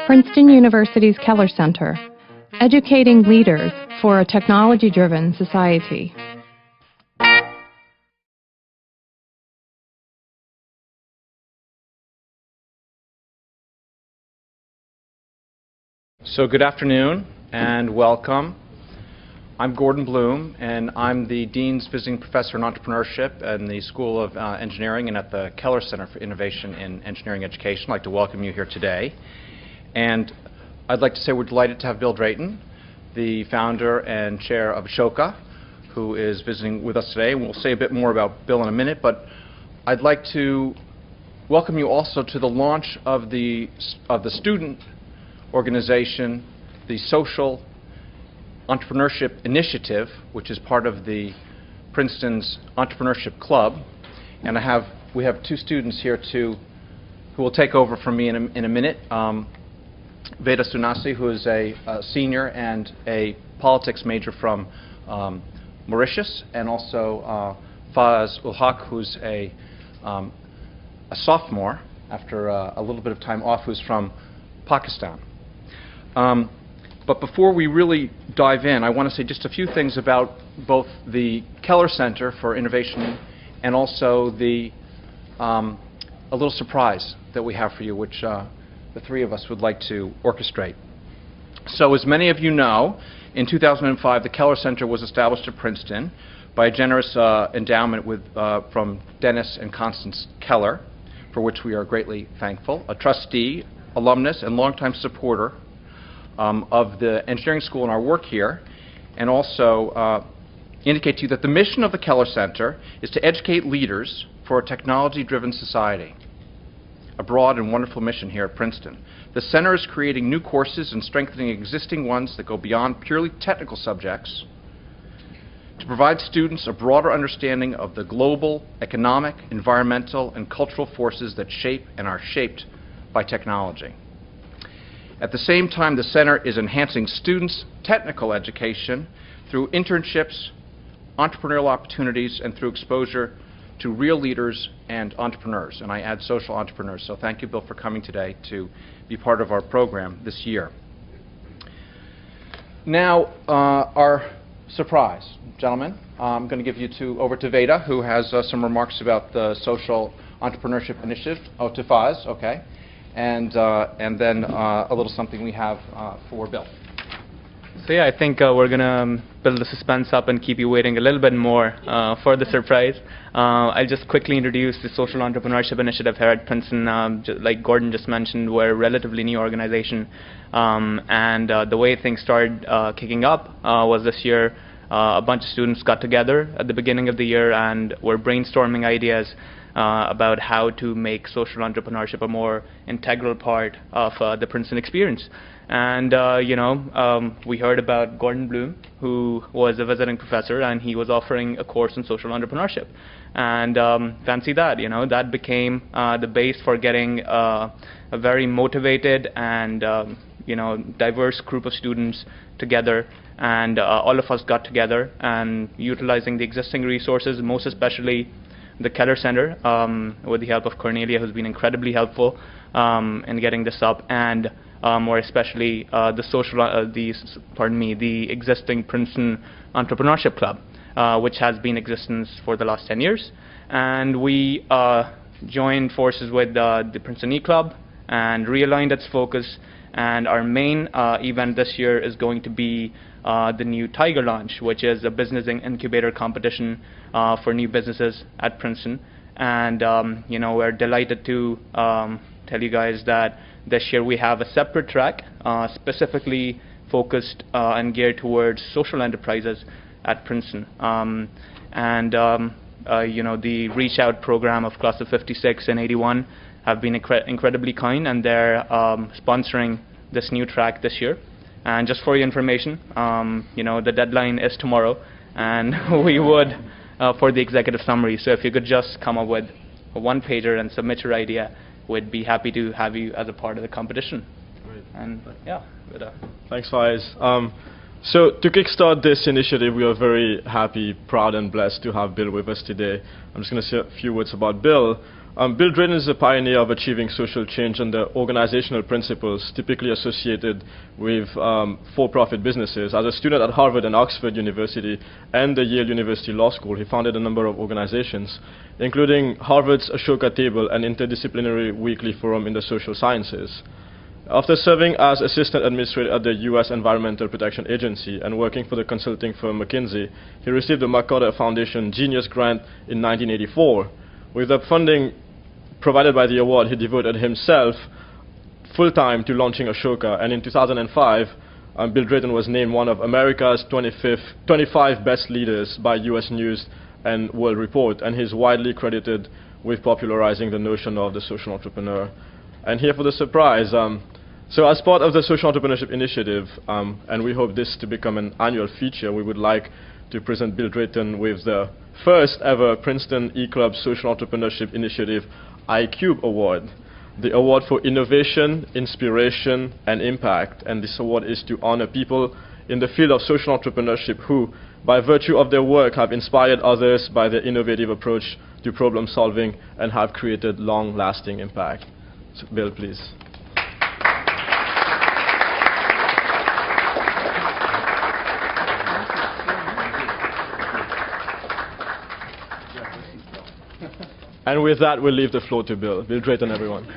Princeton University's Keller Center, educating leaders for a technology-driven society. So good afternoon and welcome. I'm Gordon Bloom, and I'm the Dean's Visiting Professor in Entrepreneurship in the School of Engineering and at the Keller Center for Innovation in Engineering Education. I'd like to welcome you here today. And I'd like to say we're delighted to have Bill Drayton, the founder and chair of Ashoka, who is visiting with us today. And we'll say a bit more about Bill in a minute, but I'd like to welcome you also to the launch of the student organization, the Social Entrepreneurship Initiative, which is part of the Princeton's Entrepreneurship Club. And we have two students here who will take over from me in a minute. Veda Sunasi, who is a senior and a politics major from Mauritius, and also Faz Ulhaq, who's a sophomore after a little bit of time off, who's from Pakistan. But before we really dive in, I want to say just a few things about both the Keller Center for Innovation and also a little surprise that we have for you, which the three of us would like to orchestrate. So as many of you know, in 2005, the Keller Center was established at Princeton by a generous endowment from Dennis and Constance Keller, for which we are greatly thankful, a trustee, alumnus, and longtime supporter of the engineering school and our work here, and also indicate to you that the mission of the Keller Center is to educate leaders for a technology-driven society. A broad and wonderful mission here at Princeton. The center is creating new courses and strengthening existing ones that go beyond purely technical subjects to provide students a broader understanding of the global, economic, environmental, and cultural forces that shape and are shaped by technology. At the same time, the center is enhancing students' technical education through internships, entrepreneurial opportunities, and through exposure to real leaders and entrepreneurs, and I add social entrepreneurs. So thank you, Bill, for coming today to be part of our program this year. Now, our surprise, gentlemen. I'm going to give you over to Veda, who has some remarks about the Social Entrepreneurship Initiative. Oh, to Faz, okay. And then a little something we have for Bill. So yeah, I think we're going to build the suspense up and keep you waiting a little bit more for the surprise. I'll just quickly introduce the Social Entrepreneurship Initiative here at Princeton. Like Gordon just mentioned, we're a relatively new organization. And the way things started kicking up was this year. A bunch of students got together at the beginning of the year and were brainstorming ideas about how to make social entrepreneurship a more integral part of the Princeton experience. And we heard about Gordon Bloom, who was a visiting professor, and he was offering a course in social entrepreneurship. And fancy that, that became the base for getting a very motivated and diverse group of students together. And all of us got together and utilizing the existing resources, most especially the Keller Center, with the help of Cornelia, who's been incredibly helpful in getting this up, and more especially the existing Princeton Entrepreneurship Club, which has been in existence for the last 10 years. And we joined forces with the Princeton E-Club and realigned its focus. And our main event this year is going to be the new Tiger Launch, which is a business incubator competition for new businesses at Princeton. And we're delighted to tell you guys that this year we have a separate track specifically focused and geared towards social enterprises at Princeton. The Reach Out program of class of 56 and 81 have been incredibly kind, and they're sponsoring this new track this year. And just for your information, the deadline is tomorrow, and we would for the executive summary. So if you could just come up with a one-pager and submit your idea, we'd be happy to have you as a part of the competition. Great. And yeah, thanks, Faiz. So to kickstart this initiative, we are very happy, proud, and blessed to have Bill with us today. I'm just going to say a few words about Bill. Bill Drayton is a pioneer of achieving social change under organizational principles typically associated with for-profit businesses. As a student at Harvard and Oxford University and the Yale University Law School, he founded a number of organizations, including Harvard's Ashoka Table, an interdisciplinary weekly forum in the social sciences. After serving as assistant administrator at the U.S. Environmental Protection Agency and working for the consulting firm McKinsey, he received the MacArthur Foundation Genius Grant in 1984. With the funding provided by the award, he devoted himself full-time to launching Ashoka, and in 2005, Bill Drayton was named one of America's 25 best leaders by U.S. News and World Report, and he's widely credited with popularizing the notion of the social entrepreneur. And here for the surprise, so as part of the Social Entrepreneurship Initiative, and we hope this to become an annual feature, we would like to present Bill Drayton with the first ever Princeton E-Club Social Entrepreneurship Initiative iCube Award, the award for innovation, inspiration, and impact. And this award is to honor people in the field of social entrepreneurship who, by virtue of their work, have inspired others by their innovative approach to problem solving and have created long-lasting impact. So, Bill, please. And with that, we'll leave the floor to Bill. Bill Drayton, everyone.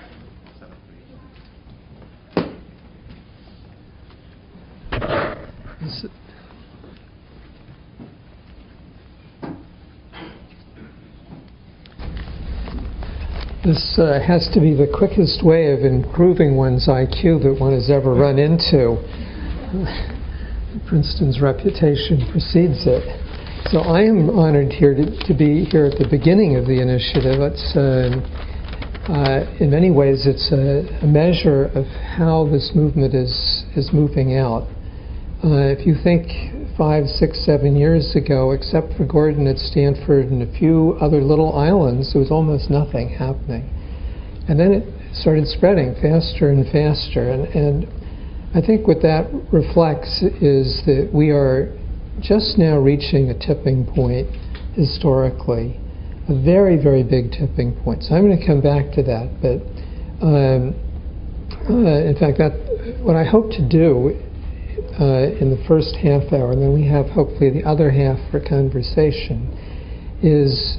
This has to be the quickest way of improving one's IQ that one has ever run into. Princeton's reputation precedes it. So I am honored here to be here at the beginning of the initiative. It's, in many ways, it's a measure of how this movement is moving out. If you think 5, 6, 7 years ago, except for Gordon at Stanford and a few other little islands, there was almost nothing happening. And then it started spreading faster and faster. And I think what that reflects is that we are just now reaching a tipping point historically, a very, very big tipping point. So I'm going to come back to that. But in fact, what I hope to do in the first half hour, and then we have hopefully the other half for conversation, is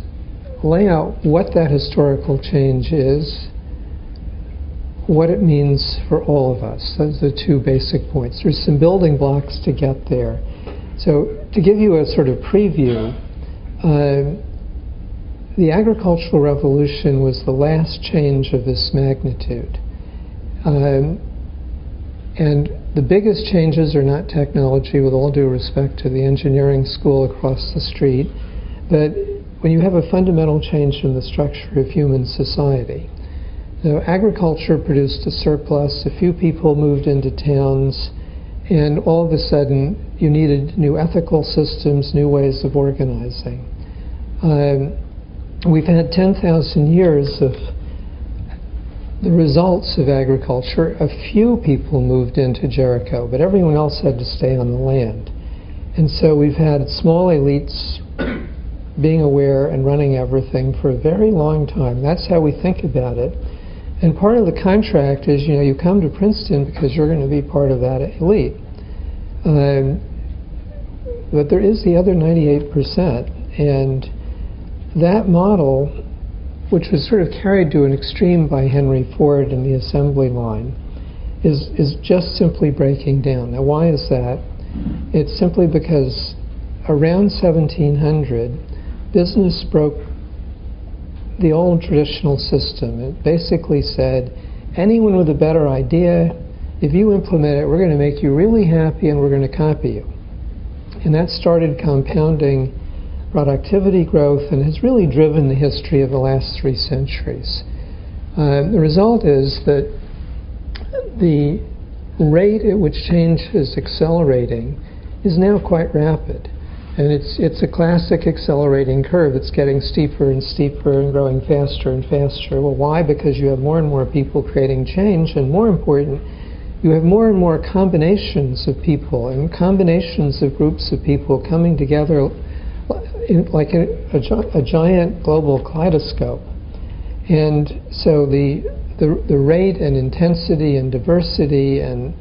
lay out what that historical change is, what it means for all of us. Those are the two basic points. There's some building blocks to get there. So to give you a sort of preview, the agricultural revolution was the last change of this magnitude. And the biggest changes are not technology, with all due respect to the engineering school across the street, but when you have a fundamental change in the structure of human society. So agriculture produced a surplus, a few people moved into towns, and all of a sudden you needed new ethical systems, new ways of organizing. We've had 10,000 years of the results of agriculture. A few people moved into Jericho, but everyone else had to stay on the land. And so we've had small elites being aware and running everything for a very long time. That's how we think about it. And part of the contract is, you know, you come to Princeton because you're going to be part of that elite. But there is the other 98%, and that model, which was sort of carried to an extreme by Henry Ford in the assembly line, is just simply breaking down. Now, why is that? It's simply because around 1700, business broke the old traditional system. It basically said, anyone with a better idea, if you implement it, we're going to make you really happy and we're going to copy you. And that started compounding productivity growth and has really driven the history of the last 3 centuries. The result is that the rate at which change is accelerating is now quite rapid. And it's a classic accelerating curve. It's getting steeper and steeper and growing faster and faster. Well, why? Because you have more and more people creating change, and more important, you have more and more combinations of people and combinations of groups of people coming together like a giant global kaleidoscope. And so the rate and intensity and diversity and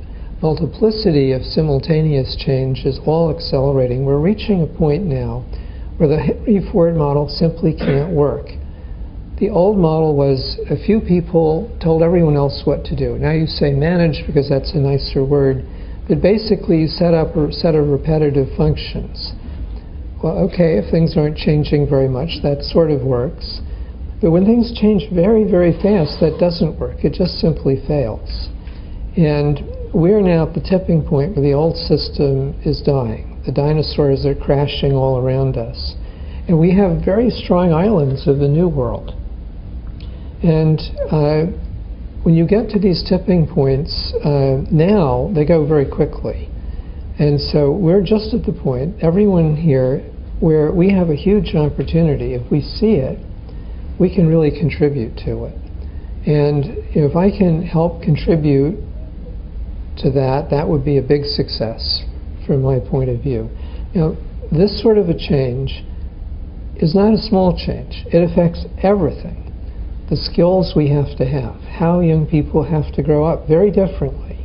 multiplicity of simultaneous change is all accelerating. We're reaching a point now where the Henry Ford model simply can't work. The old model was a few people told everyone else what to do. Now you say manage because that's a nicer word, but basically you set up a set of repetitive functions. Well, okay, if things aren't changing very much, that sort of works. But when things change very, very fast, that doesn't work. It just simply fails. And we're now at the tipping point where the old system is dying. The dinosaurs are crashing all around us. And we have very strong islands of the new world. And when you get to these tipping points, now they go very quickly. And so we're just at the point, everyone here, where we have a huge opportunity. If we see it, we can really contribute to it. And if I can help contribute to that, that would be a big success from my point of view. This sort of a change is not a small change. It affects everything. The skills we have to have, how young people have to grow up very differently.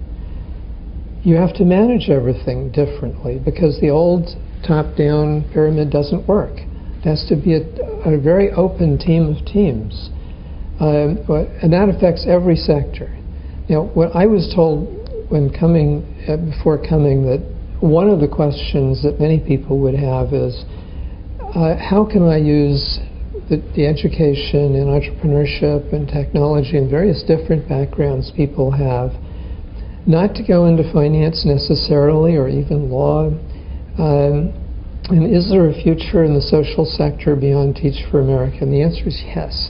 You have to manage everything differently because the old top-down pyramid doesn't work. It has to be a very open team of teams. And that affects every sector. What I was told when before coming, that one of the questions that many people would have is, how can I use the education and entrepreneurship and technology and various different backgrounds people have, not to go into finance necessarily or even law, and is there a future in the social sector beyond Teach for America? And the answer is yes.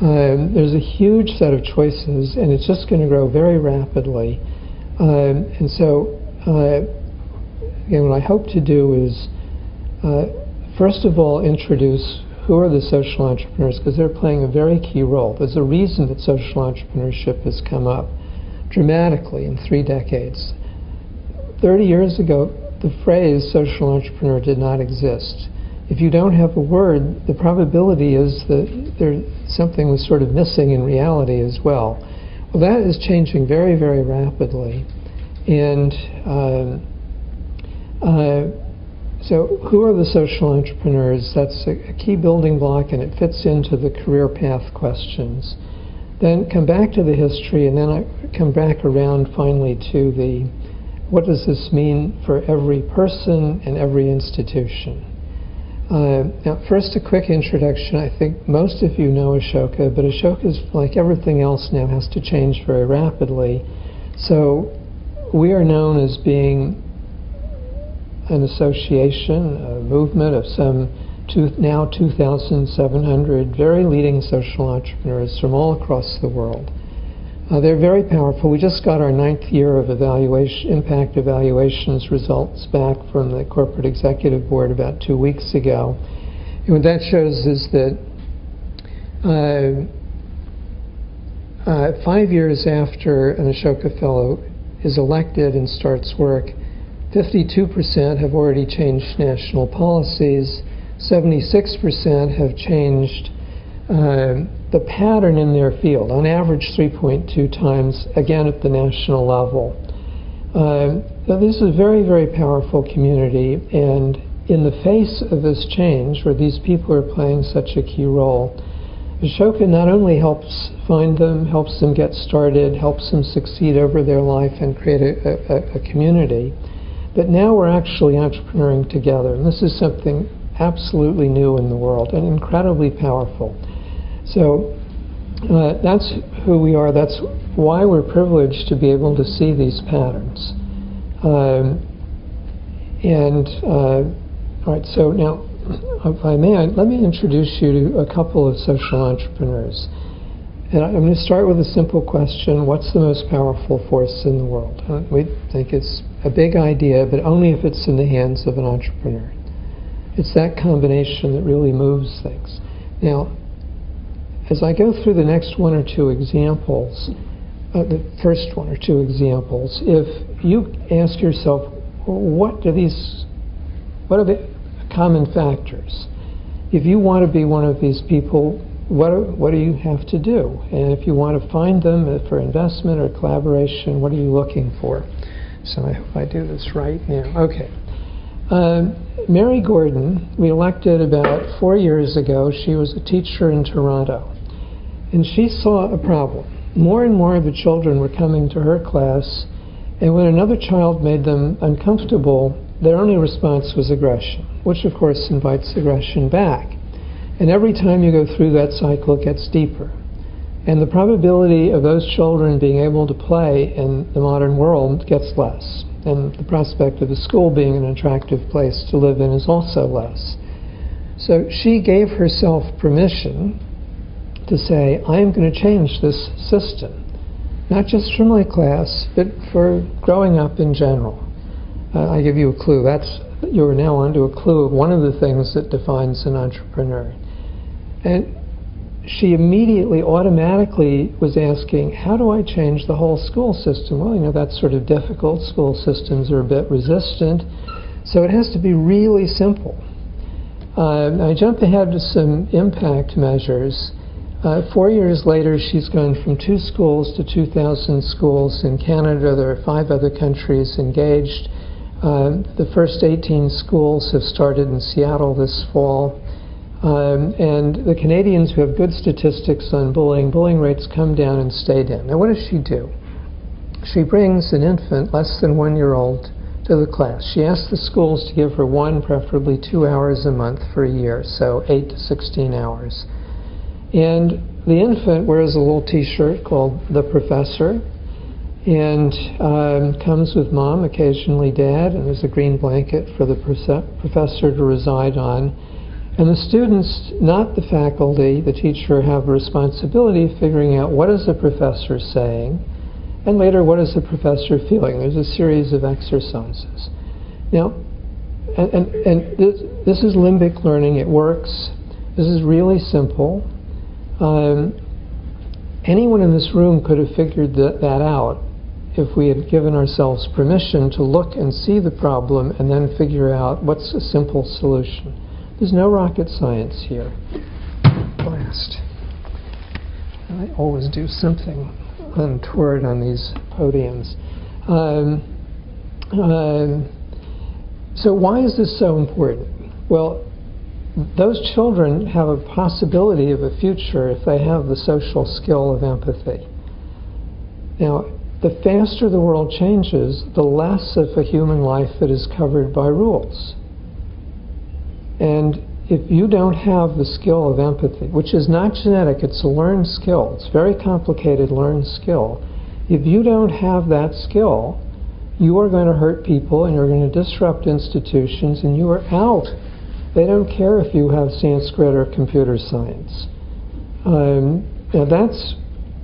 There's a huge set of choices, and it's just going to grow very rapidly. And so, again, what I hope to do is, first of all, introduce who are the social entrepreneurs, because they're playing a very key role. There's a reason that social entrepreneurship has come up dramatically in 3 decades. 30 years ago, the phrase social entrepreneur did not exist. If you don't have a word, the probability is that something was sort of missing in reality as well. Well, that is changing very, very rapidly. And so who are the social entrepreneurs? That's a key building block, and it fits into the career path questions. Then come back to the history, and then I come back around finally to the what does this mean for every person and every institution. Now, first, a quick introduction. I think most of you know Ashoka, but Ashoka is like everything else now, has to change very rapidly. So we are known as being an association, a movement of some now 2,700 very leading social entrepreneurs from all across the world. They're very powerful. We just got our 9th year of impact evaluations results back from the Corporate Executive Board about 2 weeks ago. And what that shows is that 5 years after an Ashoka Fellow is elected and starts work, 52% have already changed national policies, 76% have changed the pattern in their field, on average 3.2 times, again at the national level. Now this is a very, very powerful community, and in the face of this change, where these people are playing such a key role, Ashoka not only helps find them, helps them get started, helps them succeed over their life and create a community, but now we're actually entrepreneuring together. And this is something absolutely new in the world and incredibly powerful. So that's who we are. That's why we're privileged to be able to see these patterns. All right, so now, if I may, let me introduce you to a couple of social entrepreneurs. And I'm going to start with a simple question: what's the most powerful force in the world? We think it's a big idea, but only if it's in the hands of an entrepreneur. It's that combination that really moves things. Now, as I go through the next 1 or 2 examples, the first one or two examples. If you ask yourself, what are the common factors? If you want to be one of these people, what do you have to do? And if you want to find them for investment or collaboration, what are you looking for? So I hope I do this right now. Okay. Mary Gordon, we elected about 4 years ago. She was a teacher in Toronto. And she saw a problem. More and more of the children were coming to her class, and when another child made them uncomfortable, their only response was aggression, which of course invites aggression back. And every time you go through that cycle, it gets deeper. And the probability of those children being able to play in the modern world gets less. And the prospect of the school being an attractive place to live in is also less. So she gave herself permission to say, I'm going to change this system, not just for my class, but for growing up in general. I give you a clue. You're now onto a clue of one of the things that defines an entrepreneur. And she immediately, automatically was asking, how do I change the whole school system? Well, you know, that's sort of difficult. School systems are a bit resistant. So it has to be really simple. I jump ahead to some impact measures. 4 years later, she's gone from 2 schools to 2,000 schools in Canada. There are 5 other countries engaged. The first 18 schools have started in Seattle this fall. And the Canadians who have good statistics on bullying rates come down and stay down. Now, what does she do? She brings an infant, less than 1-year-old, to the class. She asks the schools to give her 1, preferably 2 hours a month for a year, so 8 to 16 hours. And the infant wears a little t-shirt called The Professor, and comes with mom, occasionally dad, and there's a green blanket for the professor to reside on. And the students, not the faculty, the teacher, have a responsibility of figuring out what is the professor saying, and later what is the professor feeling. There's a series of exercises. Now, and this is limbic learning. It works. This is really simple. Anyone in this room could have figured that out if we had given ourselves permission to look and see the problem and then figure out what's a simple solution. There's no rocket science here. Blast. I always do something untoward on these podiums. So why is this so important? Well, those children have a possibility of a future if they have the social skill of empathy. Now, the faster the world changes, the less of a human life that is covered by rules. And if you don't have the skill of empathy, which is not genetic, it's a learned skill, it's a very complicated learned skill. If you don't have that skill, you are going to hurt people and you're going to disrupt institutions and you are out. They don't care if you have Sanskrit or computer science. Now that's,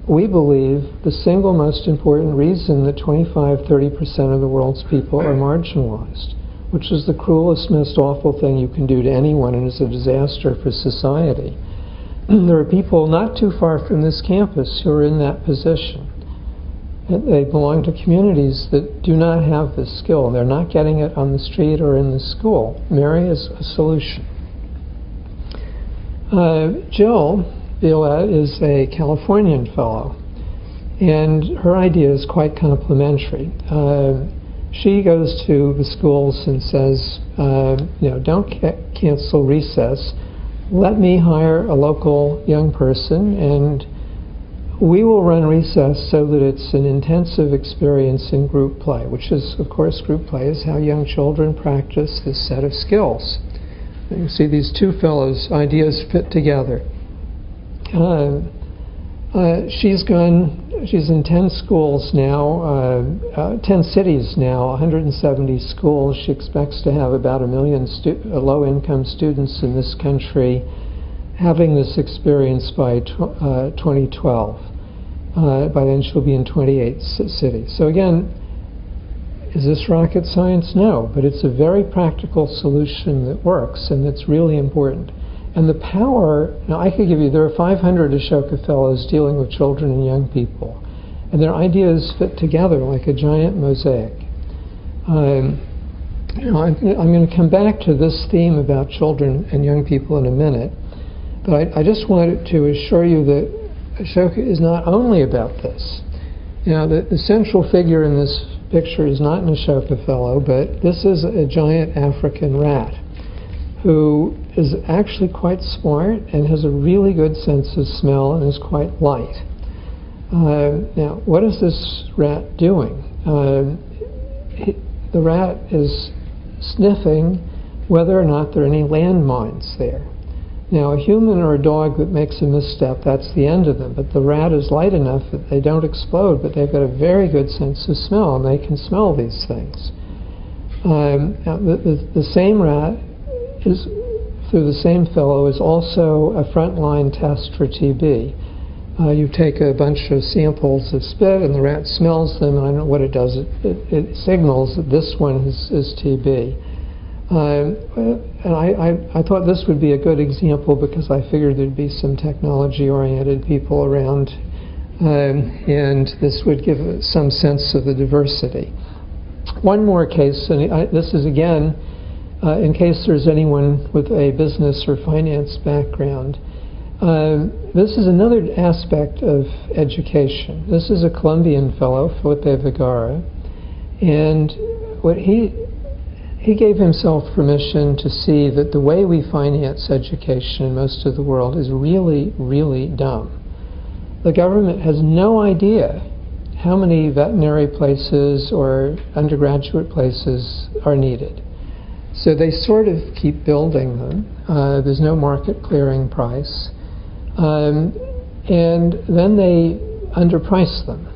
we believe, the single most important reason that 25–30% of the world's people are marginalized, which is the cruelest, most awful thing you can do to anyone and is a disaster for society. There are people not too far from this campus who are in that position. They belong to communities that do not have this skill. They're not getting it on the street or in the school. Mary is a solution. Jill Violette is a Californian fellow, and her idea is quite complimentary. She goes to the schools and says, don't cancel recess. Let me hire a local young person, and we will run recess so that it's an intensive experience in group play, which is, of course, group play is how young children practice this set of skills. You can see these two fellows' ideas fit together. She's in 10 schools now, 10 cities now, 170 schools. She expects to have about 1 million low-income students in this country having this experience by 2012. By then she'll be in 28 cities. So again, is this rocket science? No, but it's a very practical solution that works and that's really important. And the power, now I could give you, there are 500 Ashoka Fellows dealing with children and young people. And their ideas fit together like a giant mosaic. I'm going to come back to this theme about children and young people in a minute, but I just wanted to assure you that Ashoka is not only about this. The central figure in this picture is not an Ashoka fellow, but this is a giant African rat who is actually quite smart and has a really good sense of smell and is quite light. Now, what is this rat doing? The rat is sniffing whether or not there are any landmines there. Now, a human or a dog that makes a misstep, that's the end of them. But the rat is light enough that they don't explode, but they've got a very good sense of smell, and they can smell these things. The same rat, is, through the same fellow, is also a frontline test for TB. You take a bunch of samples of spit, and the rat smells them, and I don't know what it does. It signals that this one is TB. And I thought this would be a good example because I figured there'd be some technology-oriented people around, and this would give some sense of the diversity. One more case, and this is again, in case there's anyone with a business or finance background. This is another aspect of education. This is a Colombian fellow, Felipe Vergara, and what he gave himself permission to see that the way we finance education in most of the world is really, really dumb. The government has no idea how many veterinary places or undergraduate places are needed. So they sort of keep building them. There's no market clearing price. And then they underprice them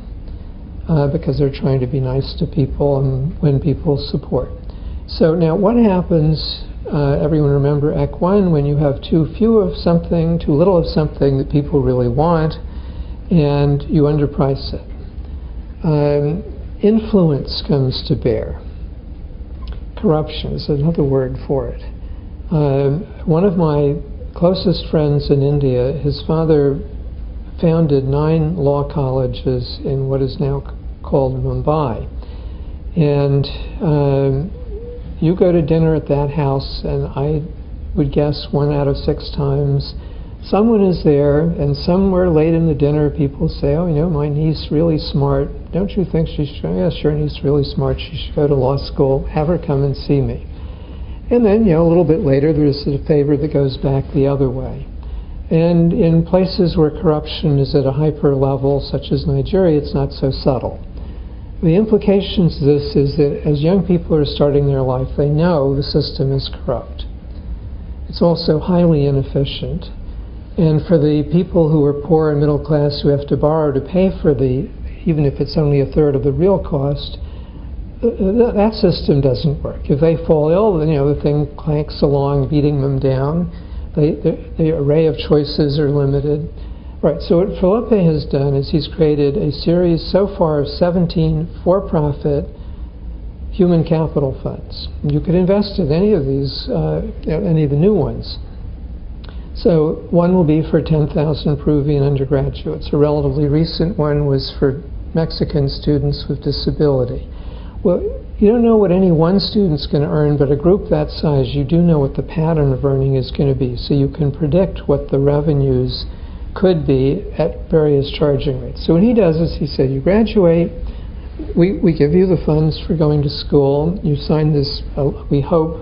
because they're trying to be nice to people and win people's support. So now what happens, everyone remember Act 1, when you have too few of something, too little of something that people really want, and you underprice it. Influence comes to bear. Corruption is another word for it. One of my closest friends in India, his father founded 9 law colleges in what is now called Mumbai. And you go to dinner at that house, and I would guess 1 out of 6 times someone is there, and somewhere late in the dinner people say, oh, my niece really smart. Don't you think she should? Yeah, sure, niece really smart. She should go to law school. Have her come and see me. And then, a little bit later, there's a favor that goes back the other way. And in places where corruption is at a hyper level, such as Nigeria, it's not so subtle. The implications of this is that as young people are starting their life, they know the system is corrupt. It's also highly inefficient. And for the people who are poor and middle class who have to borrow to pay for even if it's only 1/3 of the real cost, that system doesn't work. If they fall ill, then the thing clanks along, beating them down. The array of choices are limited. Right, so what Felipe has done is he's created a series so far of 17 for-profit human capital funds. You could invest in any of these, any of the new ones. So one will be for 10,000 Peruvian undergraduates. A relatively recent one was for Mexican students with disability. Well, you don't know what any one student's going to earn, but a group that size, you do know what the pattern of earning is going to be. So you can predict what the revenues could be at various charging rates. So what he does is he said, you graduate, we give you the funds for going to school, you sign this, we hope,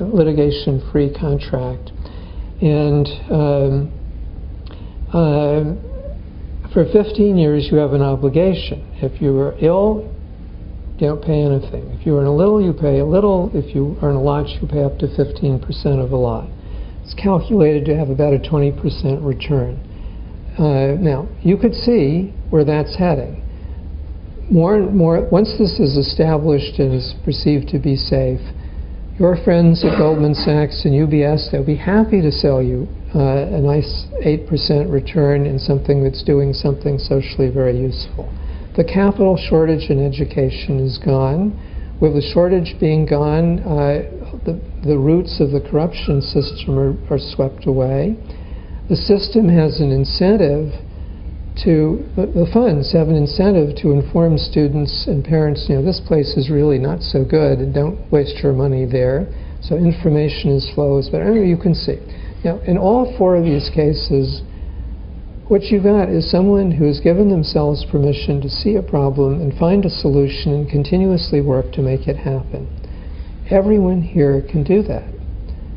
litigation-free contract, and for 15 years you have an obligation. If you are ill, you don't pay anything. If you earn a little, you pay a little. If you earn a lot, you pay up to 15% of a lot. It's calculated to have about a 20% return. Now, you could see where that's heading. More and more, once this is established and is perceived to be safe, your friends at Goldman Sachs and UBS, they'll be happy to sell you a nice 8% return in something that's doing something socially very useful. The capital shortage in education is gone. With the shortage being gone, the roots of the corruption system are swept away. The system has an incentive the funds have an incentive to inform students and parents, this place is really not so good and don't waste your money there. So information is flows, but anyway, you can see. Now, in all four of these cases, what you've got is someone who has given themselves permission to see a problem and find a solution and continuously work to make it happen. Everyone here can do that.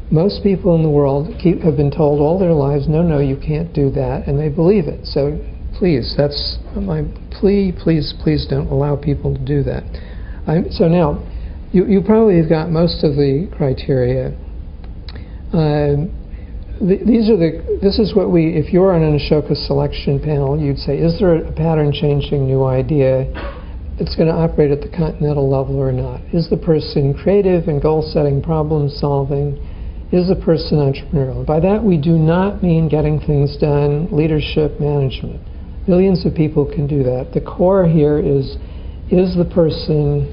Most people in the world have been told all their lives, no, you can't do that, and they believe it. So please, that's my plea, please don't allow people to do that. So now, you probably have got most of the criteria. This is what if you're on an Ashoka selection panel, you'd say, is there a pattern-changing new idea that's going to operate at the continental level or not? Is the person creative and goal-setting, problem-solving? Is the person entrepreneurial? By that, we do not mean getting things done, leadership, management. Millions of people can do that. The core here is the person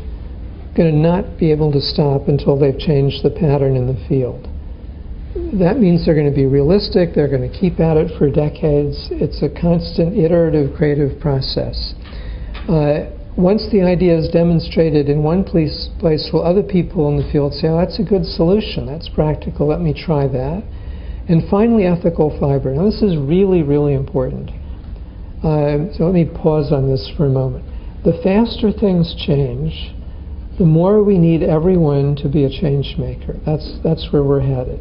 going to not be able to stop until they've changed the pattern in the field? That means they're going to be realistic, they're going to keep at it for decades. It's a constant iterative creative process. Once the idea is demonstrated in one place, will other people in the field say, oh, that's a good solution, that's practical, let me try that. And finally, ethical fiber. Now this is really, really important. So let me pause on this for a moment. The faster things change, the more we need everyone to be a change maker. That's where we're headed.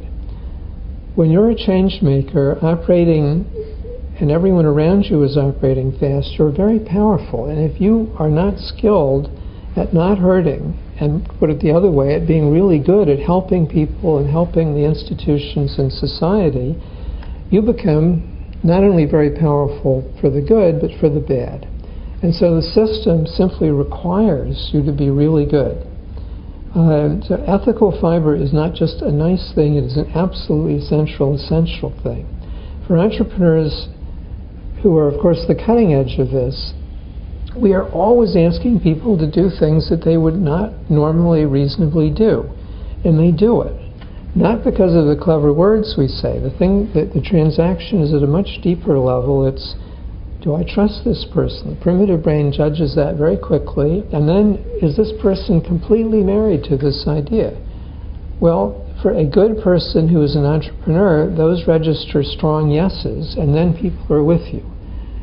When you're a change maker operating, and everyone around you is operating fast, you're very powerful. And if you are not skilled at not hurting, and put it the other way, at being really good at helping people and helping the institutions and society, you become not only very powerful for the good, but for the bad. And so the system simply requires you to be really good. So ethical fiber is not just a nice thing, it is an absolutely essential thing. For entrepreneurs who are, of course, the cutting edge of this, we are always asking people to do things that they would not normally reasonably do. And they do it. Not because of the clever words we say. The transaction is at a much deeper level. It's, do I trust this person? The primitive brain judges that very quickly. And then, is this person completely married to this idea? Well, for a good person who is an entrepreneur, those register strong yeses, and then people are with you.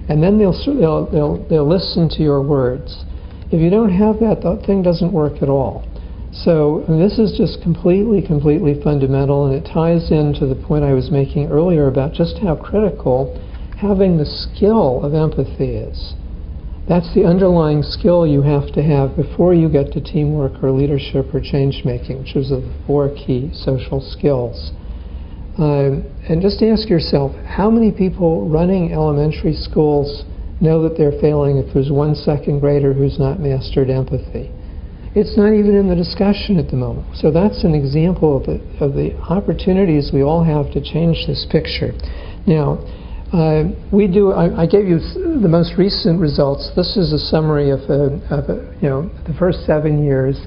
And then they'll listen to your words. If you don't have that, the thing doesn't work at all. So this is just completely fundamental, and it ties into the point I was making earlier about just how critical having the skill of empathy is. That's the underlying skill you have to have before you get to teamwork or leadership or change making, which is the 4 key social skills. And just ask yourself, how many people running elementary schools know that they're failing if there's one second grader who's not mastered empathy? It's not even in the discussion at the moment. So that's an example of the opportunities we all have to change this picture. Now, I gave you the most recent results. This is a summary of the first 7 years.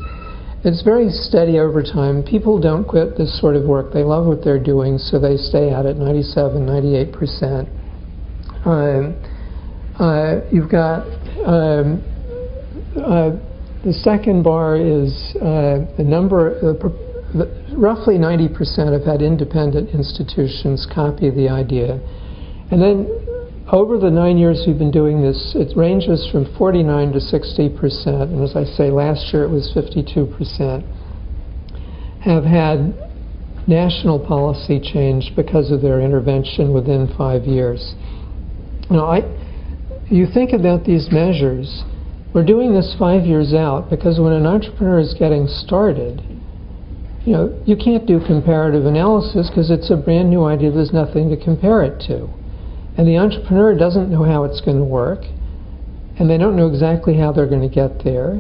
It's very steady over time. People don't quit this sort of work. They love what they're doing, so they stay at it, 97, 98%. You've got the second bar is the number, roughly 90% have had independent institutions copy the idea. And then over the 9 years we've been doing this, it ranges from 49 to 60%. And as I say, last year it was 52%, have had national policy change because of their intervention within 5 years. Now, you think about these measures. We're doing this 5 years out because when an entrepreneur is getting started, you can't do comparative analysis because it's a brand new idea. There's nothing to compare it to. And the entrepreneur doesn't know how it's going to work, and they don't know exactly how they're going to get there.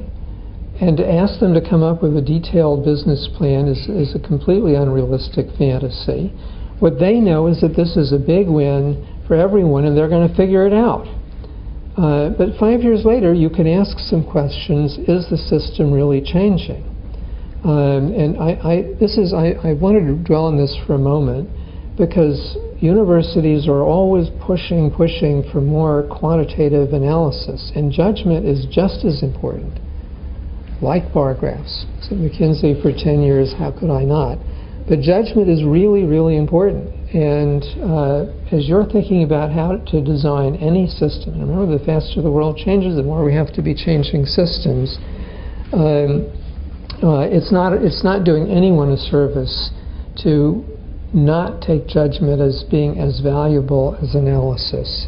And to ask them to come up with a detailed business plan is a completely unrealistic fantasy. What they know is that this is a big win for everyone, and they're going to figure it out. But 5 years later, you can ask some questions. Is the system really changing? And I wanted to dwell on this for a moment because universities are always pushing for more quantitative analysis, and judgment is just as important. Like bar graphs. So McKinsey for 10 years, how could I not? But judgment is really, really important. And as you're thinking about how to design any system, remember, the faster the world changes, the more we have to be changing systems. It's not doing anyone a service to not take judgment as being as valuable as analysis.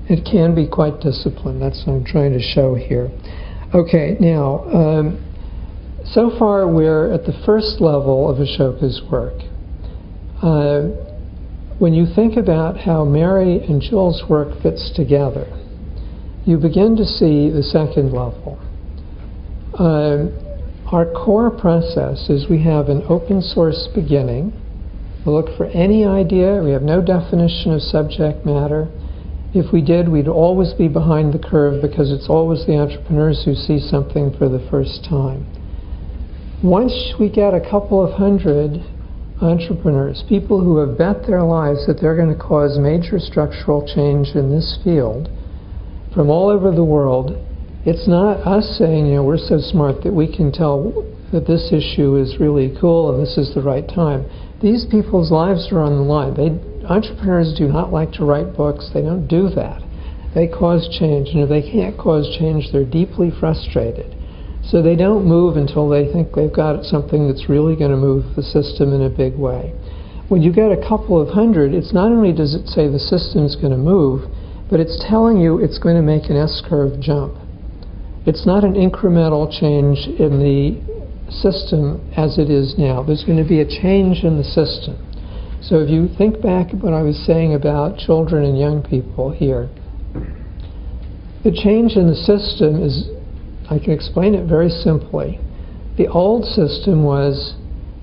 It can be quite disciplined. That's what I'm trying to show here. Okay, now, so far we're at the first level of Ashoka's work. When you think about how Mary and Jill's work fits together, you begin to see the second level. Our core process is we have an open source beginning. We look for any idea. We have no definition of subject matter. If we did, we'd always be behind the curve because it's always the entrepreneurs who see something for the first time. Once we get a couple of hundred entrepreneurs, people who have bet their lives that they're going to cause major structural change in this field from all over the world, it's not us saying, you know, we're so smart that we can tell that this issue is really cool and this is the right time. These people's lives are on the line. Entrepreneurs do not like to write books. They don't do that. They cause change, and if they can't cause change, they're deeply frustrated. So they don't move until they think they've got something that's really going to move the system in a big way. When you get a couple of hundred, it's not only does it say the system's going to move, but it's telling you it's going to make an S-curve jump. It's not an incremental change in the system as it is now. There's going to be a change in the system. So if you think back what I was saying about children and young people here, the change in the system is, I can explain it very simply. The old system was,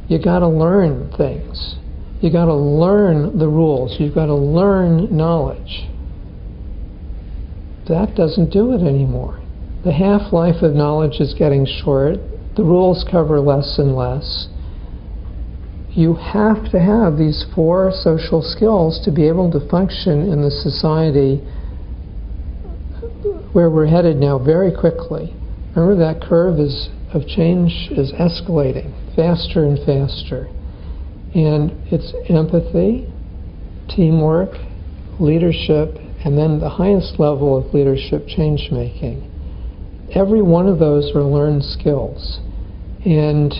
you got to learn things. You got to learn the rules. You've got to learn knowledge. That doesn't do it anymore. The half-life of knowledge is getting short. The rules cover less and less. You have to have these 4 social skills to be able to function in the society where we're headed now very quickly. Remember, that curve of change is escalating faster and faster. And it's empathy, teamwork, leadership, and then the highest level of leadership, change-making. Every one of those are learned skills. And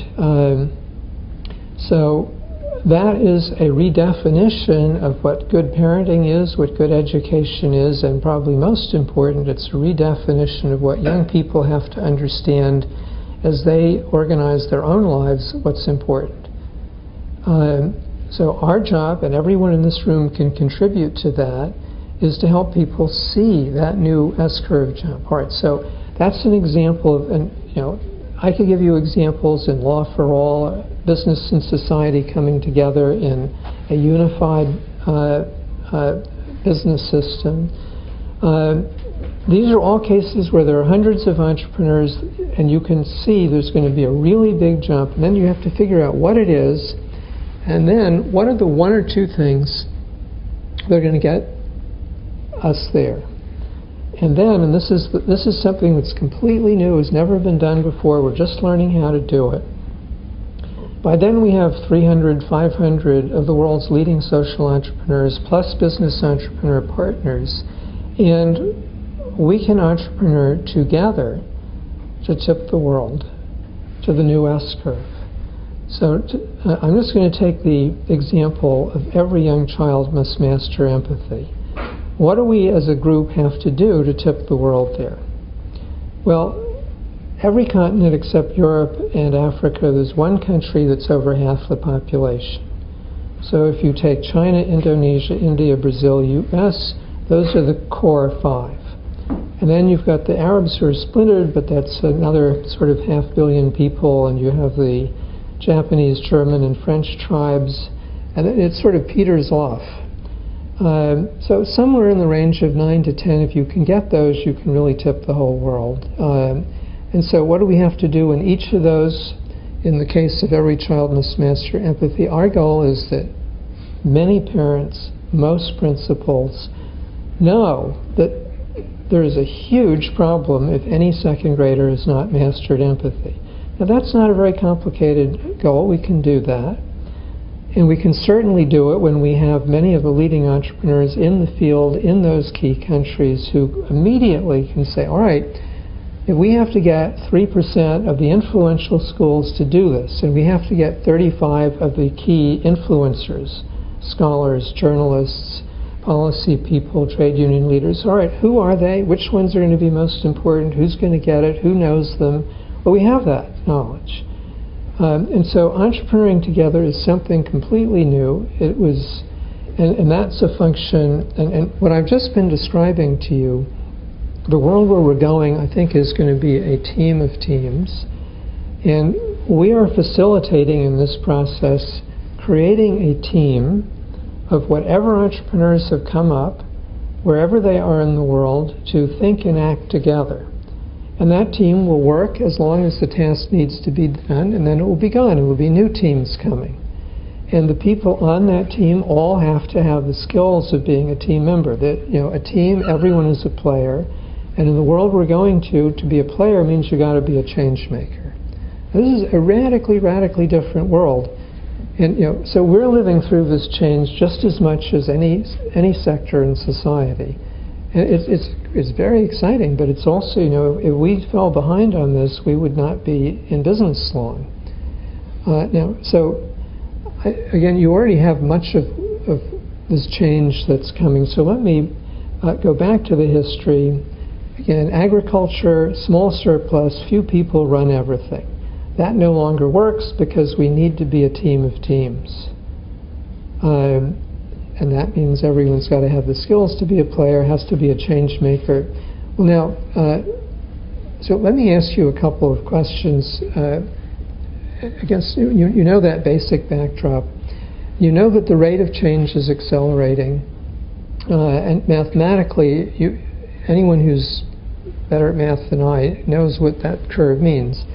so that is a redefinition of what good parenting is, what good education is, and probably most important, it's a redefinition of what young people have to understand as they organize their own lives, what's important. So our job, and everyone in this room can contribute to that, is to help people see that new S-curve jump. All right, so that's an example of, and you know, I could give you examples in Law for All, business and society coming together in a unified business system. These are all cases where there are hundreds of entrepreneurs, and you can see there's going to be a really big jump, and then you have to figure out what it is, and then what are the 1 or 2 things that are going to get us there. And then, and this is something that's completely new, has never been done before, we're just learning how to do it. By then we have 300, 500 of the world's leading social entrepreneurs, plus business entrepreneur partners, and we can entrepreneur together to tip the world to the new S-curve. So I'm just going to take the example of every young child must master empathy. What do we as a group have to do to tip the world there? Well, every continent except Europe and Africa, there's one country that's over half the population. So if you take China, Indonesia, India, Brazil, US, those are the core 5. And then you've got the Arabs who are splintered, but that's another sort of 500 million people, and you have the Japanese, German, and French tribes, and it sort of peters off. So somewhere in the range of 9 to 10, if you can get those, you can really tip the whole world. And so what do we have to do in each of those? In the case of every child must master empathy, our goal is that many parents most principals know that there is a huge problem if any second grader has not mastered empathy. Now that's not a very complicated goal. We can do that. And we can certainly do it when we have many of the leading entrepreneurs in the field in those key countries who immediately can say, all right, if we have to get 3% of the influential schools to do this, and we have to get 35 of the key influencers, scholars, journalists, policy people, trade union leaders, all right, who are they? Which ones are going to be most important? Who's going to get it? Who knows them? Well, we have that knowledge. And so entrepreneuring together is something completely new. It was, and that's a function, and what I've just been describing to you, the world where we're going, I think, is going to be a team of teams. And we are facilitating in this process, creating a team of whatever entrepreneurs have come up, wherever they are in the world, to think and act together. And that team will work as long as the task needs to be done, and then it will be gone. It will be new teams coming. And the people on that team all have to have the skills of being a team member. That, you know, a team, everyone is a player. And in the world we're going to be a player means you've got to be a change maker. This is a radically, radically different world. And, you know, so we're living through this change just as much as any sector in society. And it's very exciting, but it's also, you know, if we fell behind on this, we would not be in business long. Now, so again, you already have much of this change that's coming. So let me go back to the history. Again, agriculture, small surplus, few people run everything. That no longer works because we need to be a team of teams. And that means everyone's got to have the skills to be a player, has to be a change maker. Well, now, so let me ask you a couple of questions. I guess you know that basic backdrop. You know that the rate of change is accelerating. And mathematically, anyone who's better at math than I knows what that curve means.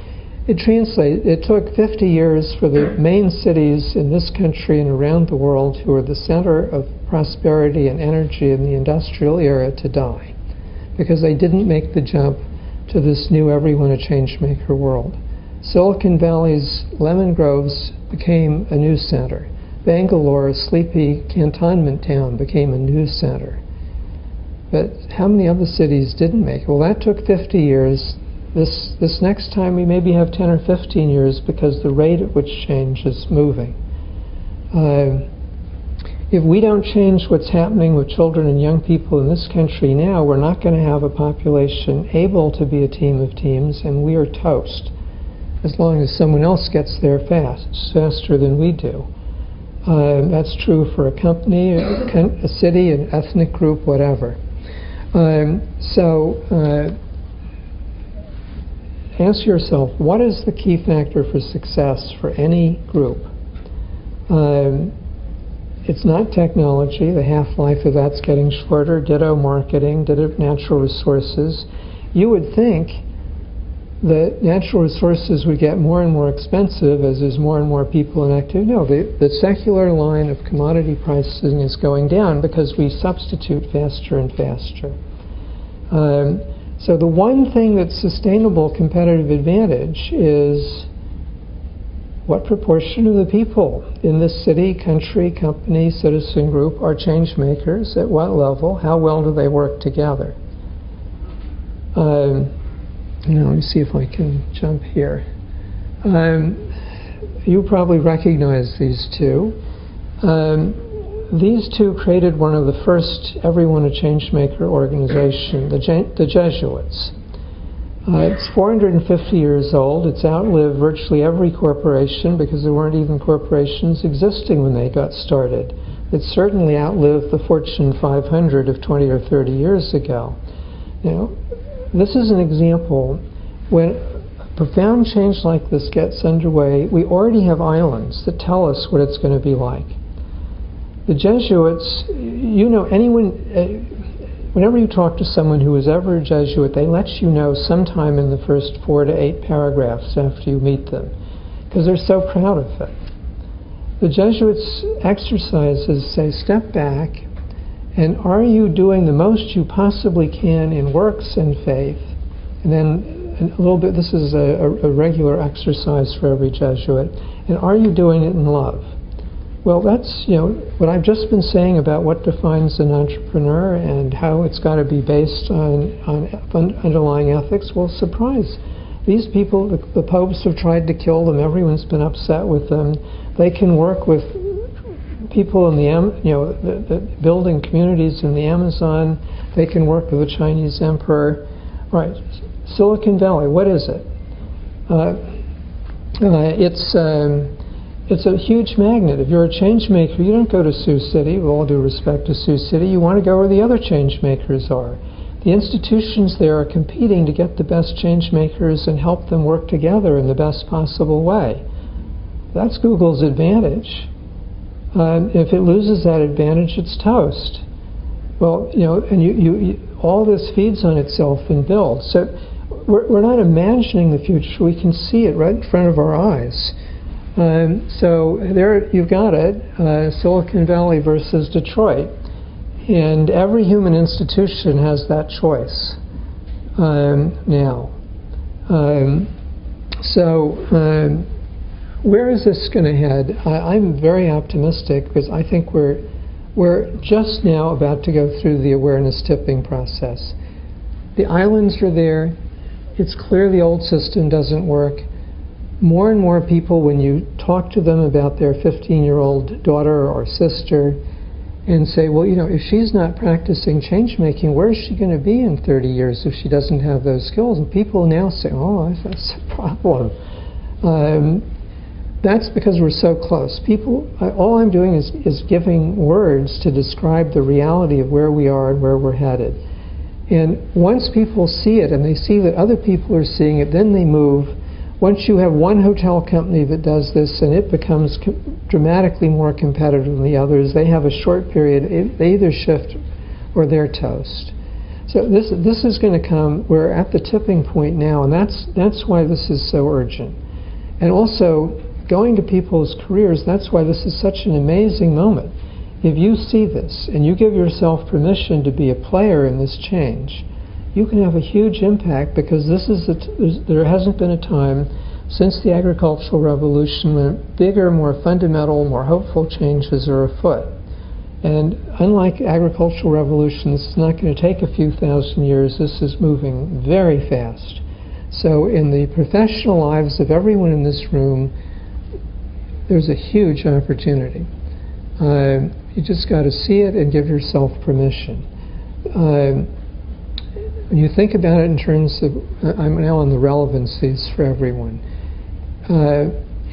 It took 50 years for the main cities in this country and around the world, who are the center of prosperity and energy in the industrial era, to die, because they didn't make the jump to this new everyone a change maker world. Silicon Valley's lemon groves became a news center. Bangalore, a sleepy cantonment town, became a news center. But how many other cities didn't make it? Well, that took 50 years. This next time we maybe have 10 or 15 years, because the rate at which change is moving. If we don't change what's happening with children and young people in this country now, we're not going to have a population able to be a team of teams, and we are toast, as long as someone else gets there faster than we do. That's true for a company, a city, an ethnic group, whatever. Ask yourself, what is the key factor for success for any group? It's not technology. The half-life of that's getting shorter. Ditto marketing, ditto natural resources. You would think that natural resources would get more and more expensive as there's more and more people in activity. No, the secular line of commodity pricing is going down because we substitute faster and faster. So the one thing that's sustainable competitive advantage is what proportion of the people in this city, country, company, citizen group are change makers, at what level, how well do they work together. Let me see if I can jump here. You probably recognize these two. These two created one of the first Everyone a Changemaker organization, the Jesuits. It's 450 years old. It's outlived virtually every corporation, because there weren't even corporations existing when they got started. It certainly outlived the Fortune 500 of 20 or 30 years ago. Now, this is an example when a profound change like this gets underway. We already have islands that tell us what it's going to be like. The Jesuits, whenever you talk to someone who was ever a Jesuit, they let you know sometime in the first 4 to 8 paragraphs after you meet them, because they're so proud of it. the Jesuits' exercises say, step back, and are you doing the most you possibly can in works and faith? And then a little bit, this is a regular exercise for every Jesuit. And are you doing it in love? Well, that's, what I've just been saying about what defines an entrepreneur and how it's got to be based on underlying ethics. Well, surprise. These people, the popes have tried to kill them. Everyone's been upset with them. They can work with people in the building communities in the Amazon. They can work with the Chinese emperor. Right. Silicon Valley, what is it? It's a huge magnet. If you're a change maker, you don't go to Sioux City, with all due respect to Sioux City. You want to go where the other change makers are. The institutions there are competing to get the best change makers and help them work together in the best possible way. That's Google's advantage. If it loses that advantage, it's toast. Well, and all this feeds on itself and builds. So we're not imagining the future. We can see it right in front of our eyes. So there you've got it, Silicon Valley versus Detroit. And every human institution has that choice now. Where is this going to head? I'm very optimistic because I think we're just now about to go through the awareness tipping process. The islands are there. It's clear the old system doesn't work. More and more people, when you talk to them about their 15-year-old daughter or sister and say, well, if she's not practicing change making, where is she going to be in 30 years if she doesn't have those skills? And people now say, oh, that's a problem. That's because we're so close. All I'm doing is giving words to describe the reality of where we are and where we're headed. And once people see it and they see that other people are seeing it, then they move. Once you have one hotel company that does this and it becomes dramatically more competitive than the others, they have a short period, they either shift or they're toast. So this is going to come, we're at the tipping point now, and that's why this is so urgent. And also, going to people's careers, that's why this is such an amazing moment. If you see this and you give yourself permission to be a player in this change, you can have a huge impact because there hasn't been a time since the agricultural revolution when bigger, more fundamental, more hopeful changes are afoot. And unlike agricultural revolution, this is not going to take a few thousand years. This is moving very fast. So in the professional lives of everyone in this room, there's a huge opportunity. You just got to see it and give yourself permission. When you think about it in terms of, I'm now on the relevancies for everyone.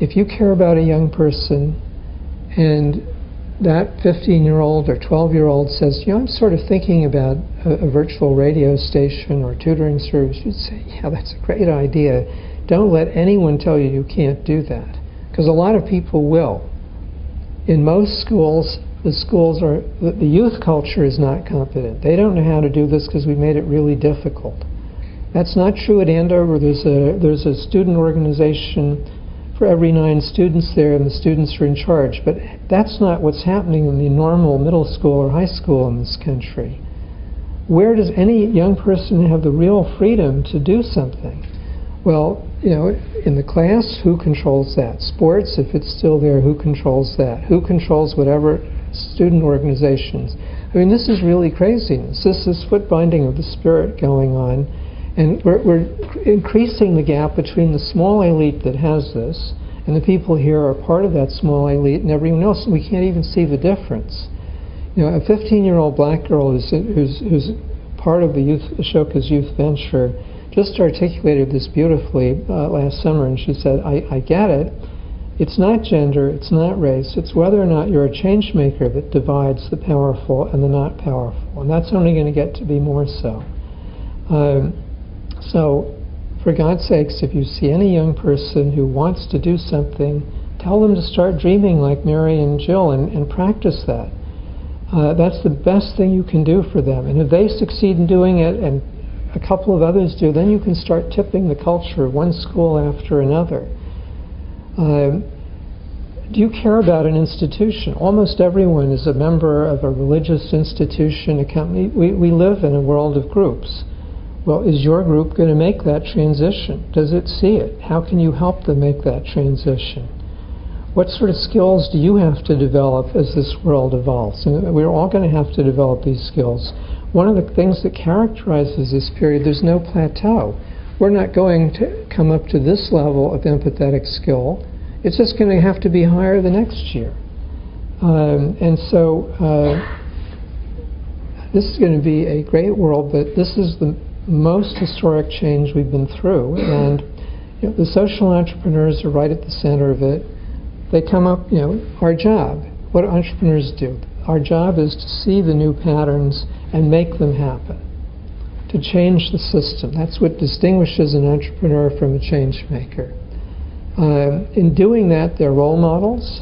If you care about a young person and that 15-year-old or 12-year-old says, I'm sort of thinking about a virtual radio station or tutoring service, you'd say, yeah, that's a great idea. Don't let anyone tell you you can't do that. Because a lot of people will. In most schools, the youth culture is not competent. They don't know how to do this because we made it really difficult. That's not true at Andover. There's a student organization for every 9 students there, and the students are in charge. But that's not what's happening in the normal middle school or high school in this country. Where does any young person have the real freedom to do something? Well, in the class, who controls that? Sports, if it's still there, who controls that? Who controls whatever student organizations? I mean, this is really craziness. This is foot binding of the spirit going on. And we're increasing the gap between the small elite that has this and the people here are part of that small elite and everyone else. We can't even see the difference. A 15-year-old black girl who's part of Ashoka's youth venture just articulated this beautifully last summer, and she said, I get it. It's not gender, it's not race, it's whether or not you're a change maker that divides the powerful and the not powerful. And that's only going to get to be more so. So, for God's sakes, if you see any young person who wants to do something, tell them to start dreaming like Mary and Jill and practice that. That's the best thing you can do for them. And if they succeed in doing it and a couple of others do, then you can start tipping the culture one school after another. do you care about an institution? Almost everyone is a member of a religious institution, a company. We live in a world of groups. Well, is your group going to make that transition? Does it see it? How can you help them make that transition? What sort of skills do you have to develop as this world evolves? And we're all going to have to develop these skills. One of the things that characterizes this period, there's no plateau. We're not going to come up to this level of empathetic skill. It's just going to have to be higher the next year. This is going to be a great world, but this is the most historic change we've been through. And the social entrepreneurs are right at the center of it. They come up, our job, what do entrepreneurs do? Our job is to see the new patterns and make them happen, to change the system. That's what distinguishes an entrepreneur from a change maker. In doing that, they're role models,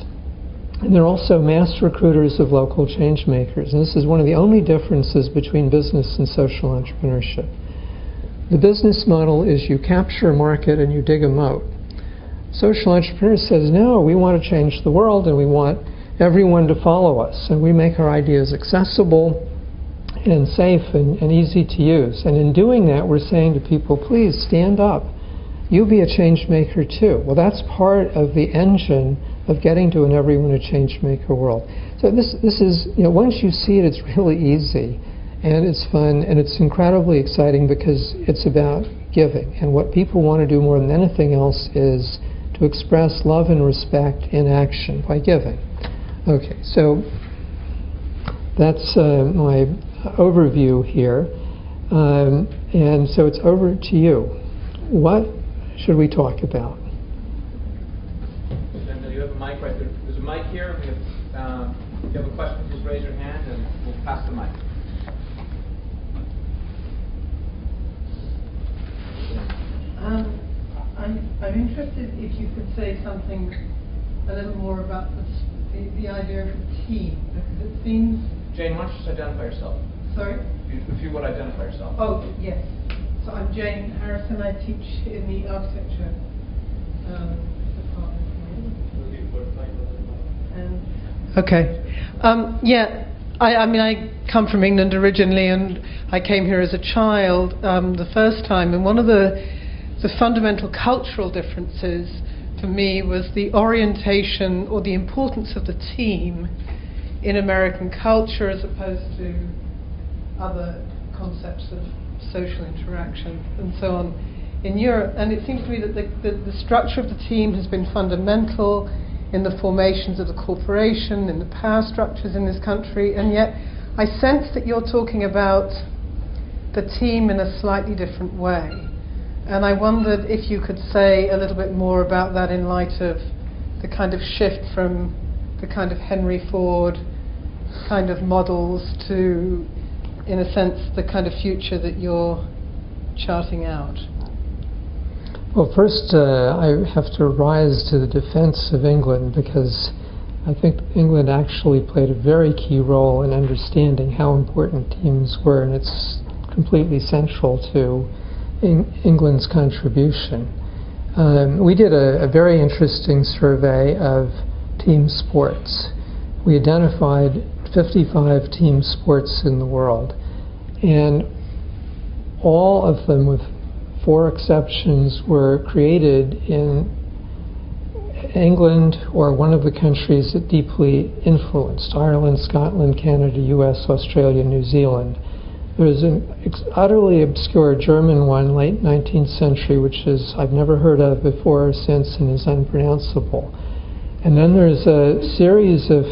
and they're also mass recruiters of local change makers. And this is one of the only differences between business and social entrepreneurship. The business model is you capture a market and you dig a moat. Social entrepreneur says, no, we want to change the world and we want everyone to follow us. And we make our ideas accessible and safe and easy to use. And in doing that, we're saying to people, please stand up. You be a change maker too. Well, that's part of the engine of getting to an everyone a change maker world. So this is, once you see it, it's really easy. And it's fun, and it's incredibly exciting because it's about giving. And what people want to do more than anything else is to express love and respect in action by giving. Okay, so that's my overview here. And so it's over to you. What should we talk about? And you have a mic right there. There's a mic here. If you have a question, just raise your hand and we'll pass the mic. I'm interested if you could say something a little more about the idea of a team, because it seems... Jane, why don't you just identify yourself? Sorry? If you would identify yourself. Oh, yes. So I'm Jane Harrison. I teach in the architecture department. I mean, I come from England originally, and I came here as a child the first time, and one of the fundamental cultural differences for me was the orientation or the importance of the team in American culture as opposed to other concepts of social interaction and so on in Europe. And it seems to me that the structure of the team has been fundamental in the formations of the corporation, in the power structures in this country, and yet I sense that you're talking about the team in a slightly different way. And I wondered if you could say a little bit more about that in light of the kind of shift from the kind of Henry Ford kind of models to, in a sense, the kind of future that you're charting out. Well, first, I have to rise to the defense of England, because I think England actually played a very key role in understanding how important teams were, and it's completely central to England's contribution. We did a very interesting survey of team sports. We identified 55 team sports in the world, and all of them, with 4 exceptions, were created in England or one of the countries that deeply influenced: Ireland, Scotland, Canada, US, Australia, New Zealand. There's an utterly obscure German one, late 19th century, which I've never heard of before or since and is unpronounceable. And then there's a series of,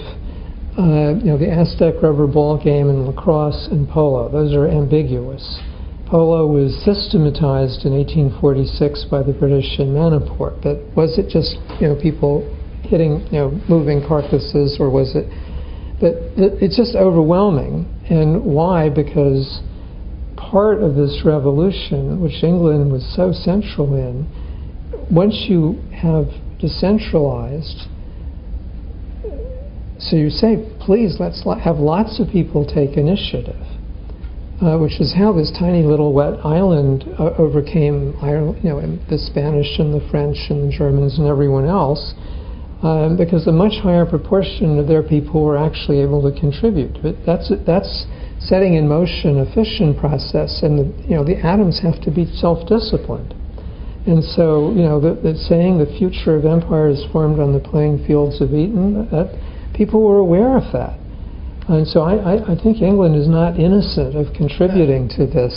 the Aztec rubber ball game and lacrosse and polo. Those are ambiguous. Polo was systematized in 1846 by the British in Manipur, but was it just, people hitting, moving carcasses, or was it? But it's just overwhelming. And why? Because part of this revolution, which England was so central in, once you have decentralized, so you say, please, let's have lots of people take initiative, which is how this tiny little wet island overcame Ireland, and the Spanish and the French and the Germans and everyone else. because a much higher proportion of their people were actually able to contribute. But that's setting in motion a fission process, and the atoms have to be self-disciplined. And so, the saying the future of empire is formed on the playing fields of Eton, that people were aware of that. And so I think England is not innocent of contributing to this.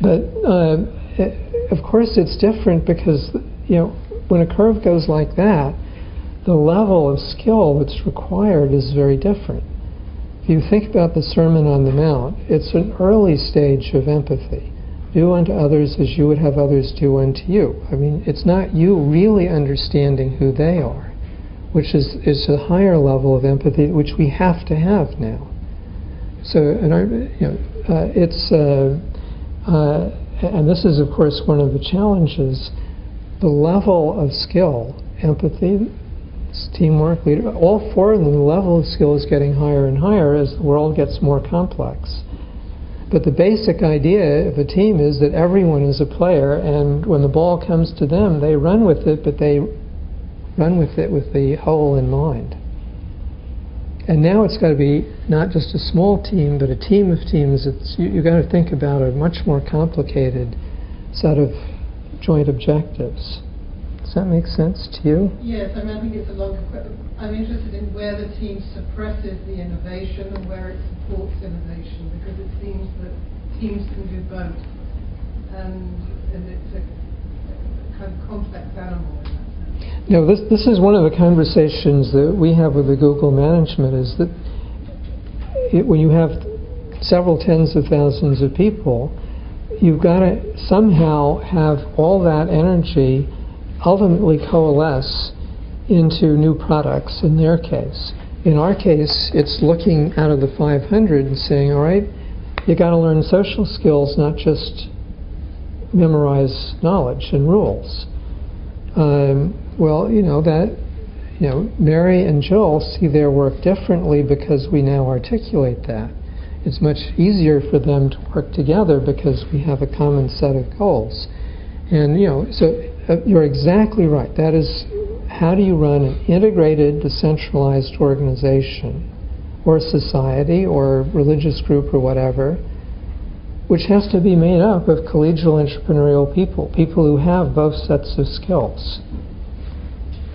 But of course it's different because, when a curve goes like that, the level of skill that's required is very different. If you think about the Sermon on the Mount, it's an early stage of empathy. Do unto others as you would have others do unto you. I mean, it's not you really understanding who they are, which is a higher level of empathy, which we have to have now. So, and this is, of course, one of the challenges. The level of skill, empathy, teamwork, leader, all four of them, the level of skill is getting higher and higher as the world gets more complex. But the basic idea of a team is that everyone is a player, and when the ball comes to them, they run with it, but they run with it with the whole in mind. And now it's got to be not just a small team, but a team of teams. You've got to think about a much more complicated set of joint objectives. Does that make sense to you? Yes, I think it's a longer question. I'm interested in where the team suppresses the innovation and where it supports innovation, because it seems that teams can do both, and it's a kind of complex animal in that sense. This is one of the conversations that we have with the Google management, is that when you have several tens of thousands of people, you've got to somehow have all that energy ultimately coalesce into new products in their case. In our case, it's looking out of the 500 and saying, all right, you got to learn social skills, not just memorize knowledge and rules. Mary and Joel see their work differently because we now articulate that. It's much easier for them to work together because we have a common set of goals. And, so you're exactly right. That is, how do you run an integrated, decentralized organization or society or religious group or whatever, which has to be made up of collegial entrepreneurial people who have both sets of skills.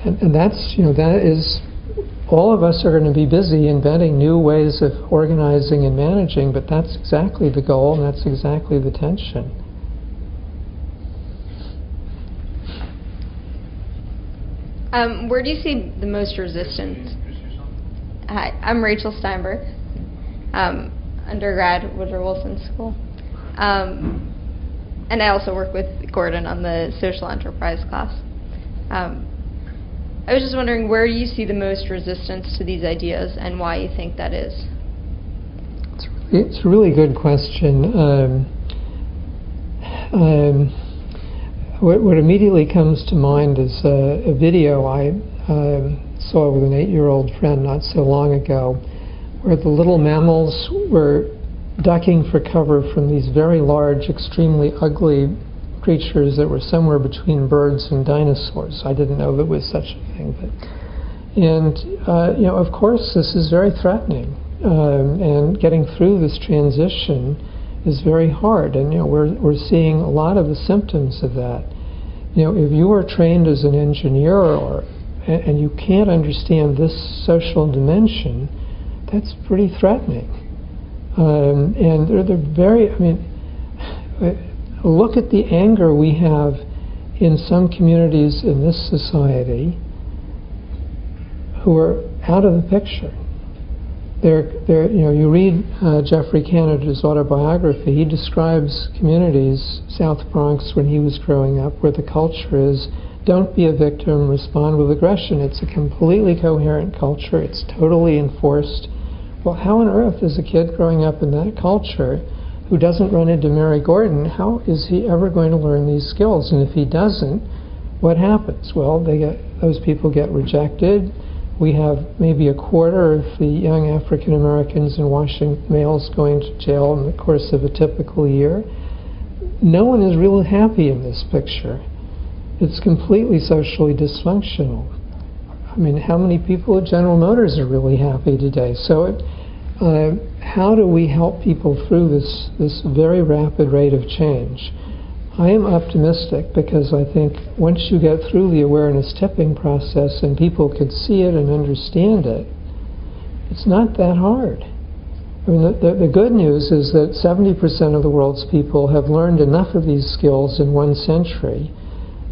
And that's, that is, all of us are going to be busy inventing new ways of organizing and managing, but that's exactly the goal, and that's exactly the tension. Where do you see the most resistance? Hi, I'm Rachel Steinberg, undergrad, Woodrow Wilson School. And I also work with Gordon on the social enterprise class. I was just wondering, where do you see the most resistance to these ideas and why you think that is? It's a really good question. What immediately comes to mind is a video I saw with an 8-year-old friend not so long ago, where the little mammals were ducking for cover from these very large, extremely ugly creatures that were somewhere between birds and dinosaurs. I didn't know there was such a thing. Of course, this is very threatening, and getting through this transition is very hard, and we're seeing a lot of the symptoms of that. If you are trained as an engineer and you can't understand this social dimension, that's pretty threatening. And they're very, look at the anger we have in some communities in this society who are out of the picture. You read Jeffrey Canada's autobiography. He describes communities, South Bronx, when he was growing up, where the culture is, don't be a victim, respond with aggression. It's a completely coherent culture. It's totally enforced. Well, how on earth is a kid growing up in that culture who doesn't run into Mary Gordon, how is he ever going to learn these skills? And if he doesn't, what happens? Well, those people get rejected. We have maybe a quarter of the young African Americans in Washington, males, going to jail in the course of a typical year. No one is really happy in this picture. it's completely socially dysfunctional. I mean, how many people at General Motors are really happy today? So how do we help people through this very rapid rate of change? I am optimistic because I think once you get through the awareness tipping process and people could see it and understand it, it's not that hard. I mean, the good news is that 70% of the world's people have learned enough of these skills in 1 century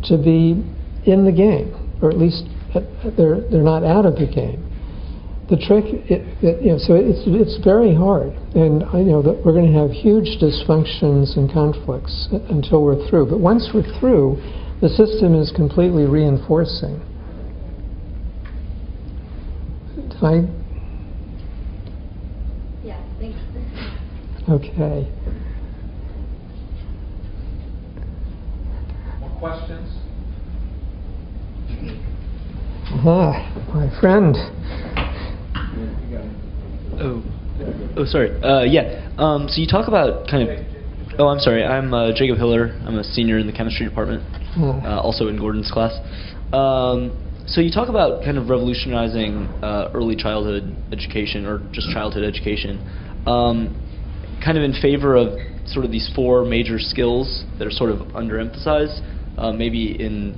to be in the game, or at least they're not out of the game. The trick, so it's very hard, and I know that we're going to have huge dysfunctions and conflicts until we're through. But once we're through, the system is completely reinforcing. Did I? Yeah, thanks. Okay. More questions? My friend. Oh, sorry. So you talk about kind of. Oh, I'm sorry. I'm Jacob Hiller. I'm a senior in the chemistry department, also in Gordon's class. So you talk about kind of revolutionizing early childhood education, or just childhood education, kind of in favor of sort of these 4 major skills that are sort of underemphasized, maybe in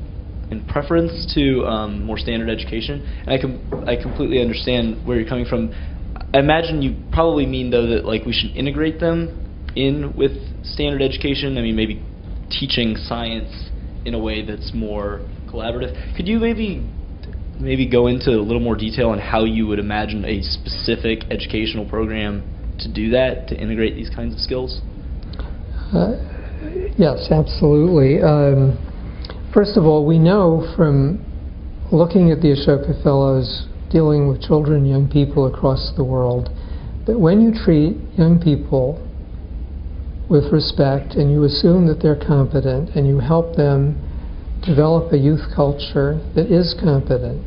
preference to more standard education. And I completely understand where you're coming from. I imagine you probably mean, though, that like we should integrate them in with standard education. I mean, maybe teaching science in a way that's more collaborative. Could you maybe go into a little more detail on how you would imagine a specific educational program to do that, to integrate these kinds of skills? Yes, absolutely. First of all, we know from looking at the Ashoka Fellows dealing with children and young people across the world that when you treat young people with respect and you assume that they're competent and you help them develop a youth culture that is competent,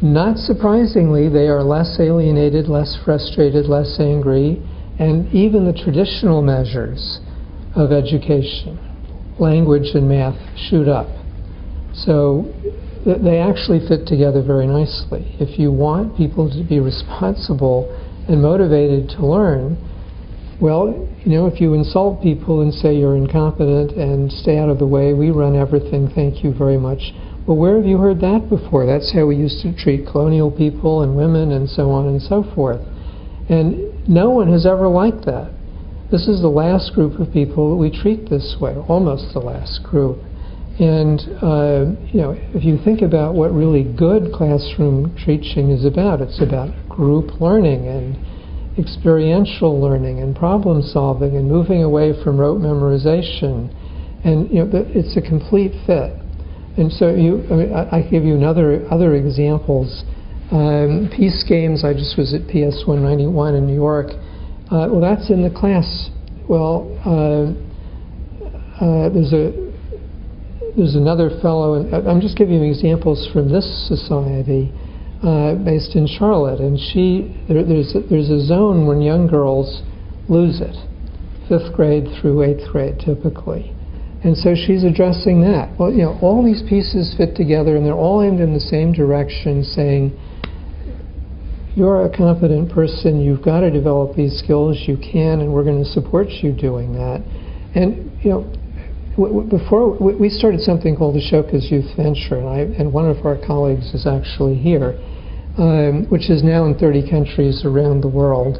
not surprisingly, they are less alienated, less frustrated, less angry, and even the traditional measures of education, language and math, shoot up. So they actually fit together very nicely. If you want people to be responsible and motivated to learn, well, if you insult people and say you're incompetent and stay out of the way, we run everything, thank you very much. Well, where have you heard that before? That's how we used to treat colonial people and women and so on and so forth. And no one has ever liked that. This is the last group of people that we treat this way, almost the last group. And, if you think about what really good classroom teaching is about, it's about group learning and experiential learning and problem solving and moving away from rote memorization. And, it's a complete fit. And so I give you other examples. Peace Games, I just was at PS 191 in New York. Well, that's in the class. Well, there's another fellow, and I'm just giving you examples from this society based in Charlotte, and there's a zone when young girls lose it, 5th grade through 8th grade typically. And so she's addressing that. Well, all these pieces fit together and they're all aimed in the same direction, saying, you're a competent person, you've got to develop these skills, you can, and we're going to support you doing that. And, before we started something called Ashoka's Youth Venture, and one of our colleagues is actually here, which is now in 30 countries around the world.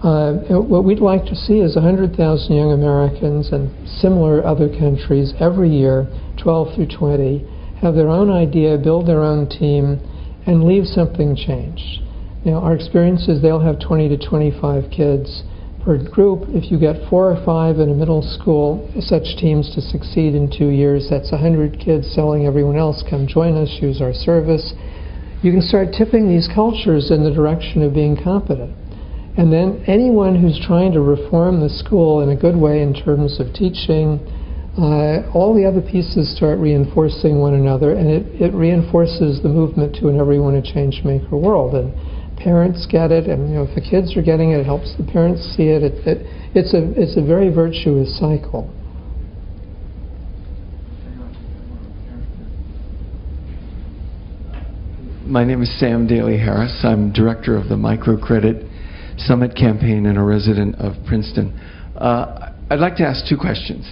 What we'd like to see is 100,000 young Americans and similar other countries every year, 12 through 20, have their own idea, build their own team, and leave something changed. Now, our experience is they'll have 20 to 25 kids per group. If you get 4 or 5 in a middle school, such teams to succeed in 2 years, that's 100 kids selling everyone else, come join us, use our service. You can start tipping these cultures in the direction of being competent. And then anyone who's trying to reform the school in a good way in terms of teaching, all the other pieces start reinforcing one another, and it reinforces the movement to an everyone a change maker world. And parents get it, and if the kids are getting it, it helps the parents see it. It's a very virtuous cycle. My name is Sam Daly-Harris. I'm director of the Microcredit Summit campaign and a resident of Princeton. I'd like to ask two questions.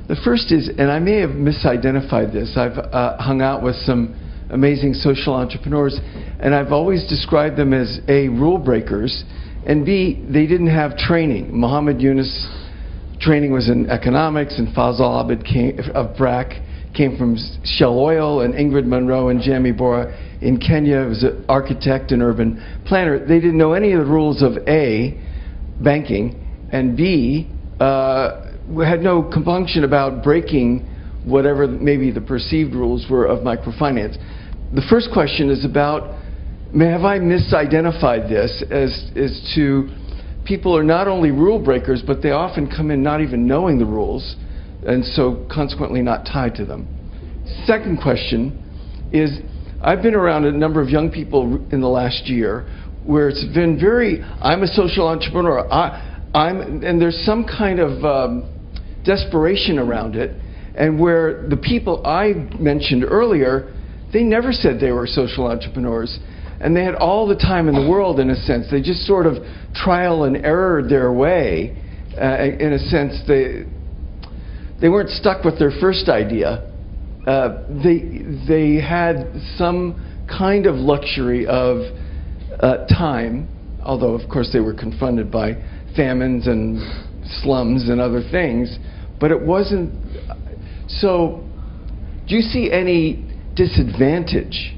The first is, and I may have misidentified this, I've hung out with some amazing social entrepreneurs, and I've always described them as A, rule breakers, and B, they didn't have training. Muhammad Yunus' training was in economics, and Fazal Abid of BRAC came from Shell Oil, and Ingrid Munro and Jamie Bora in Kenya was an architect and urban planner. They didn't know any of the rules of A, banking, and B, had no compunction about breaking whatever maybe the perceived rules were of microfinance. The first question is about, have I misidentified this as to people are not only rule breakers, but they often come in not even knowing the rules, and so consequently not tied to them. Second question is, I've been around a number of young people in the last year where it's been very, I'm a social entrepreneur, and there's some kind of desperation around it, and where the people I mentioned earlier, they never said they were social entrepreneurs, and they had all the time in the world, in a sense. They just sort of trial and errored their way. In a sense, they weren't stuck with their first idea. They had some kind of luxury of time, although of course they were confronted by famines and slums and other things, but it wasn't. So do you see any disadvantage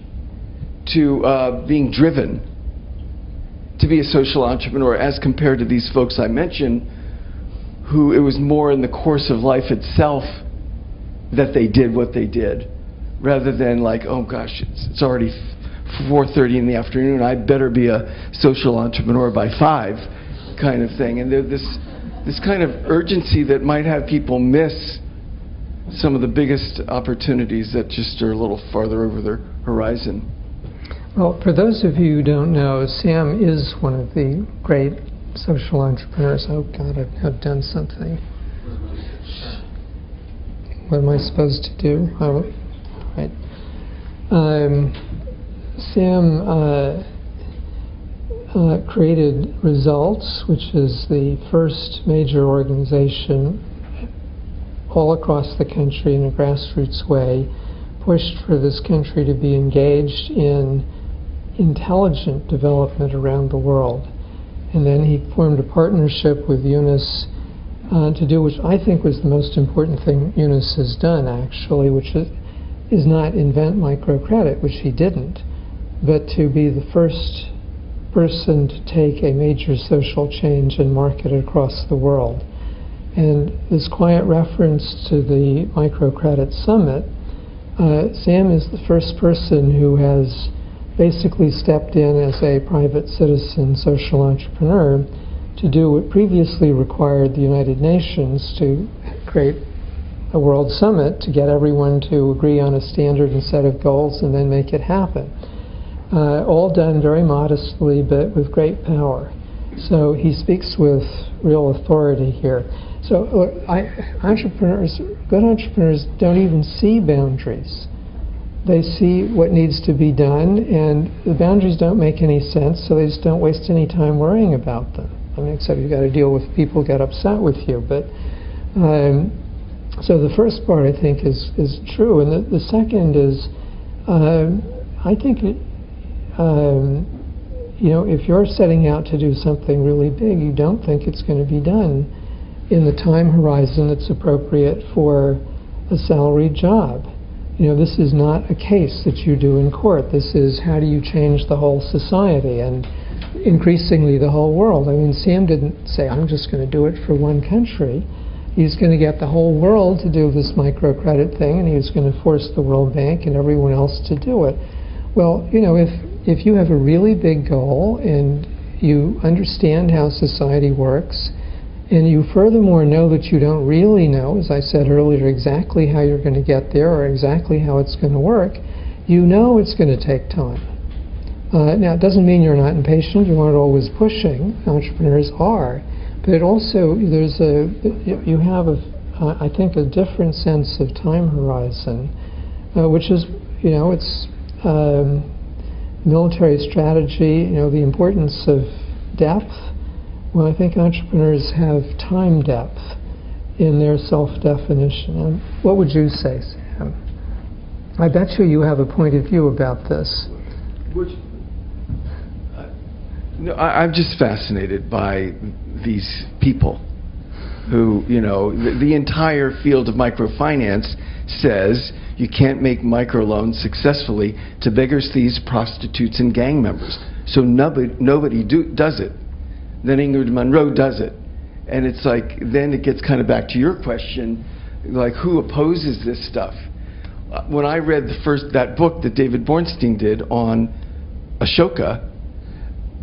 to being driven to be a social entrepreneur as compared to these folks I mentioned, who it was more in the course of life itself that they did what they did, rather than like, oh gosh, it's already 4:30 in the afternoon, I'd better be a social entrepreneur by 5 kind of thing. And there's this kind of urgency that might have people miss some of the biggest opportunities that just are a little farther over their horizon. Well, for those of you who don't know, Sam is one of the great social entrepreneurs. Oh God, I've done something. What am I supposed to do? Right. Sam created Results, which is the first major organization all across the country in a grassroots way, pushed for this country to be engaged in intelligent development around the world. And then he formed a partnership with Yunus to do, which I think was the most important thing Yunus has done, actually, which is not invent microcredit, which he didn't, but to be the first person to take a major social change and market it across the world. And this quiet reference to the Microcredit Summit, Sam is the first person who has basically stepped in as a private citizen social entrepreneur to do what previously required the United Nations to create a World Summit to get everyone to agree on a standard and set of goals and then make it happen. All done very modestly but with great power. So he speaks with real authority here. So entrepreneurs, good entrepreneurs don't even see boundaries. They see what needs to be done, and the boundaries don't make any sense, so they just don't waste any time worrying about them. I mean, except you've got to deal with people who get upset with you. But so the first part, I think, is true, and the second is, I think, you know, if you're setting out to do something really big, you don't think it's going to be done in the time horizon that's appropriate for a salaried job. You know, this is not a case that you do in court. This is how do you change the whole society and increasingly the whole world. I mean, Sam didn't say, I'm just going to do it for one country. He's going to get the whole world to do this microcredit thing, and he was going to force the World Bank and everyone else to do it. Well, you know, if you have a really big goal and you understand how society works, and you furthermore know that you don't really know, as I said earlier, exactly how you're going to get there or exactly how it's going to work, you know it's going to take time. Now, it doesn't mean you're not impatient, you aren't always pushing, entrepreneurs are, but it also, you have, I think, a different sense of time horizon, which is, you know, it's military strategy, the importance of depth. Well, I think entrepreneurs have time depth in their self-definition. And what would you say, Sam? I bet you have a point of view about this. No, I'm just fascinated by these people who, the entire field of microfinance says you can't make microloans successfully to beggars, thieves, prostitutes, and gang members. So nobody does it. Then Ingrid Munro does it. And it's like, then it gets kind of back to your question, like, who opposes this stuff? When I read that book that David Bornstein did on Ashoka,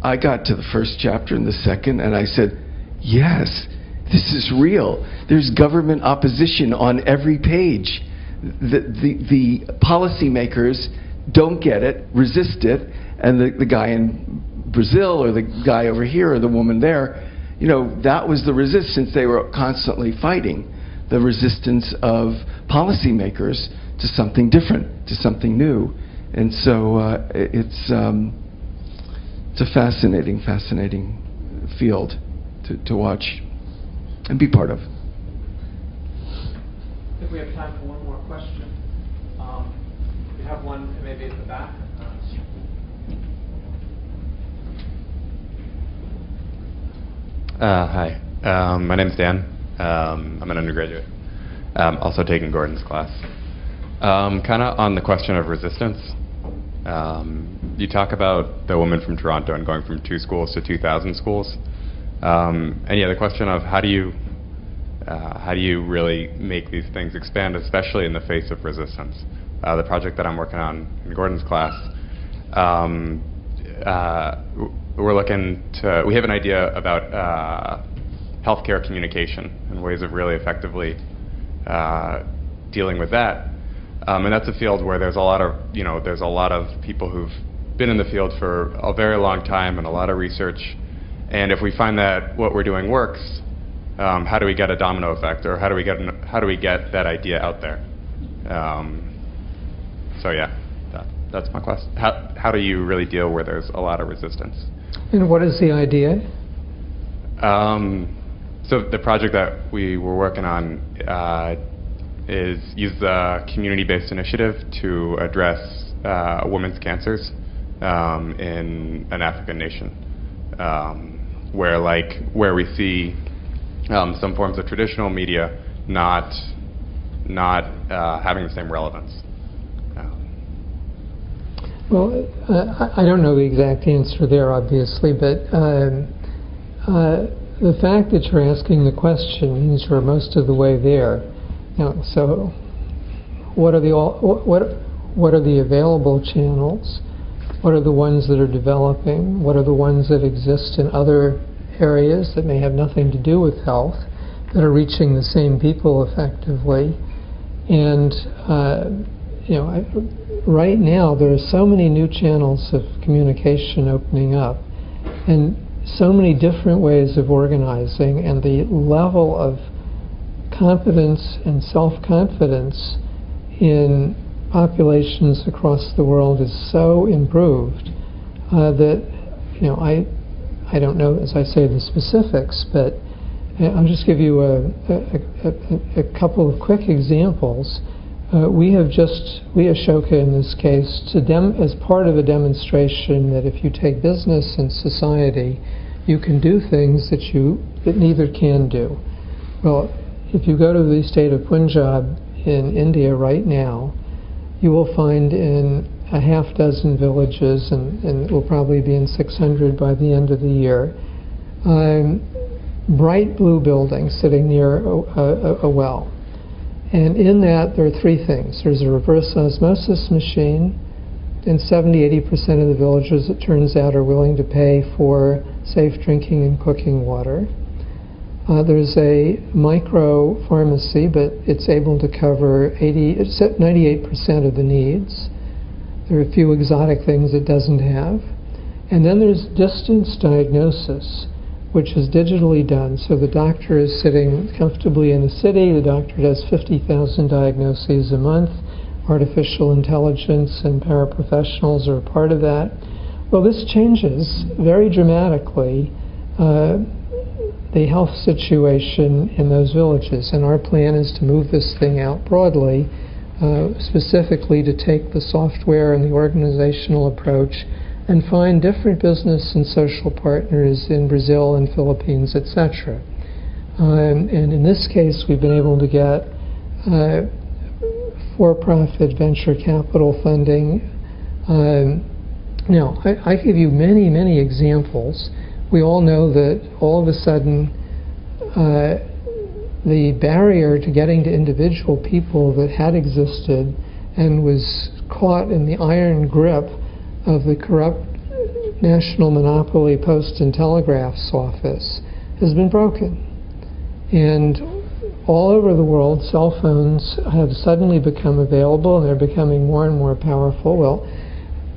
I got to the first chapter and the second, and I said, yes, this is real. There's government opposition on every page. The policymakers don't get it, resist it, and the guy in Brazil or the guy over here or the woman there, that was the resistance they were constantly fighting, the resistance of policymakers to something different, to something new. And so it's a fascinating field to watch and be part of. I think we have time for one more question. We have one maybe at the back. Hi, my name's Dan. I'm an undergraduate. Also taking Gordon's class. Kind of on the question of resistance. You talk about the woman from Toronto and going from 2 schools to 2,000 schools. And yeah, the question of how do you really make these things expand, especially in the face of resistance? The project that I'm working on in Gordon's class, we have an idea about healthcare communication and ways of really effectively dealing with that. And that's a field where there's a lot of people who've been in the field for a very long time and a lot of research. And if we find that what we're doing works, how do we get a domino effect, or how do we get that idea out there? So yeah, that's my question. How do you really deal where there's a lot of resistance? And what is the idea? So the project that we were working on is use the community-based initiative to address women's cancers in an African nation, where we see some forms of traditional media not having the same relevance. Well, I don't know the exact answer there, obviously, but the fact that you're asking the question means you're most of the way there. So, what are the available channels? What are the ones that are developing? What are the ones that exist in other areas that may have nothing to do with health, that are reaching the same people effectively? And right now there are so many new channels of communication opening up, and so many different ways of organizing, and the level of confidence and self-confidence in populations across the world is so improved that I don't know, as I say, the specifics, but I'll just give you a couple of quick examples. We Ashoka in this case, as part of a demonstration that if you take business and society, you can do things that neither can do. Well, if you go to the state of Punjab in India right now, you will find in a half dozen villages, and it will probably be in 600 by the end of the year, bright blue buildings sitting near a well. And in that there are 3 things. There's a reverse osmosis machine, and 70–80% of the villagers, it turns out, are willing to pay for safe drinking and cooking water. There's a micro pharmacy, but it's able to cover 98% of the needs. There are a few exotic things it doesn't have. And then there's distance diagnosis, which is digitally done. So the doctor is sitting comfortably in a city. The doctor does 50,000 diagnoses a month, artificial intelligence and paraprofessionals are a part of that. Well, this changes very dramatically the health situation in those villages, and our plan is to move this thing out broadly, specifically to take the software and the organizational approach and find different business and social partners in Brazil and Philippines, etc. And in this case, we've been able to get for-profit venture capital funding. Now, I give you many, many examples. We all know that all of a sudden the barrier to getting to individual people that had existed and was caught in the iron grip of the corrupt national monopoly Post and Telegraph's office has been broken. And all over the world, cell phones have suddenly become available, and they're becoming more and more powerful. Well,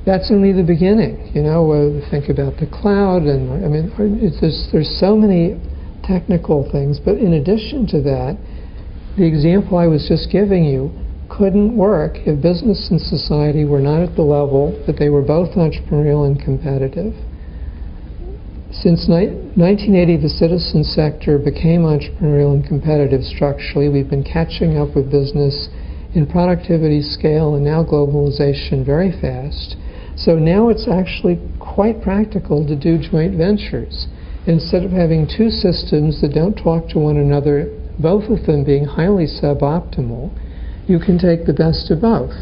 that's only the beginning. You know, think about the cloud, and I mean, there's so many technical things. But in addition to that, the example I was just giving you couldn't work if business and society were not at the level that they were both entrepreneurial and competitive. Since 1980, the citizen sector became entrepreneurial and competitive structurally. We've been catching up with business in productivity, scale, and now globalization very fast. So now it's actually quite practical to do joint ventures. Instead of having two systems that don't talk to one another, both of them being highly suboptimal, you can take the best of both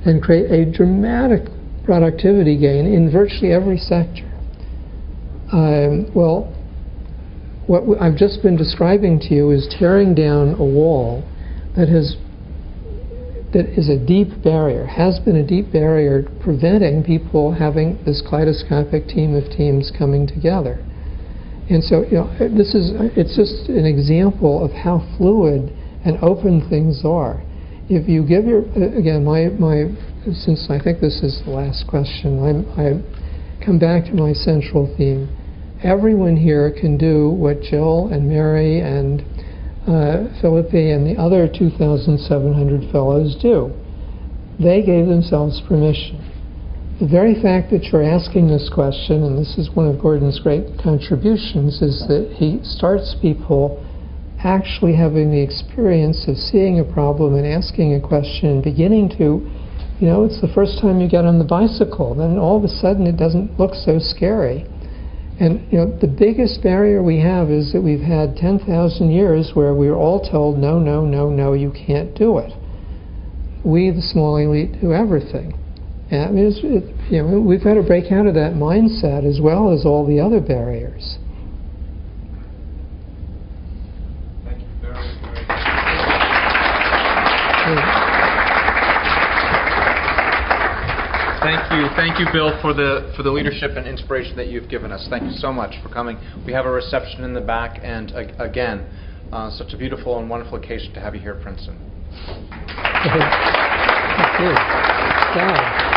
and create a dramatic productivity gain in virtually every sector. Well, what I've just been describing to you is tearing down a wall that is a deep barrier, has been a deep barrier preventing people having this kaleidoscopic team of teams coming together. And so, you know, it's just an example of how fluid and open things are. If you give your, again, since I think this is the last question, I come back to my central theme. Everyone here can do what Jill and Mary and Philippi and the other 2,700 fellows do. They gave themselves permission. The very fact that you're asking this question, and this is one of Gordon's great contributions, is that he starts people actually having the experience of seeing a problem and asking a question and beginning to, you know, it's the first time you get on the bicycle, then all of a sudden it doesn't look so scary. And, you know, the biggest barrier we have is that we've had 10,000 years where we were all told, no, no, no, no, you can't do it. We, the small elite, do everything. And I mean, you know, we've got to break out of that mindset as well as all the other barriers. Thank you very, very much. Thank you, Bill, for the leadership and inspiration that you've given us. Thank you so much for coming. We have a reception in the back, and again, such a beautiful and wonderful occasion to have you here at Princeton. Thank you. Wow.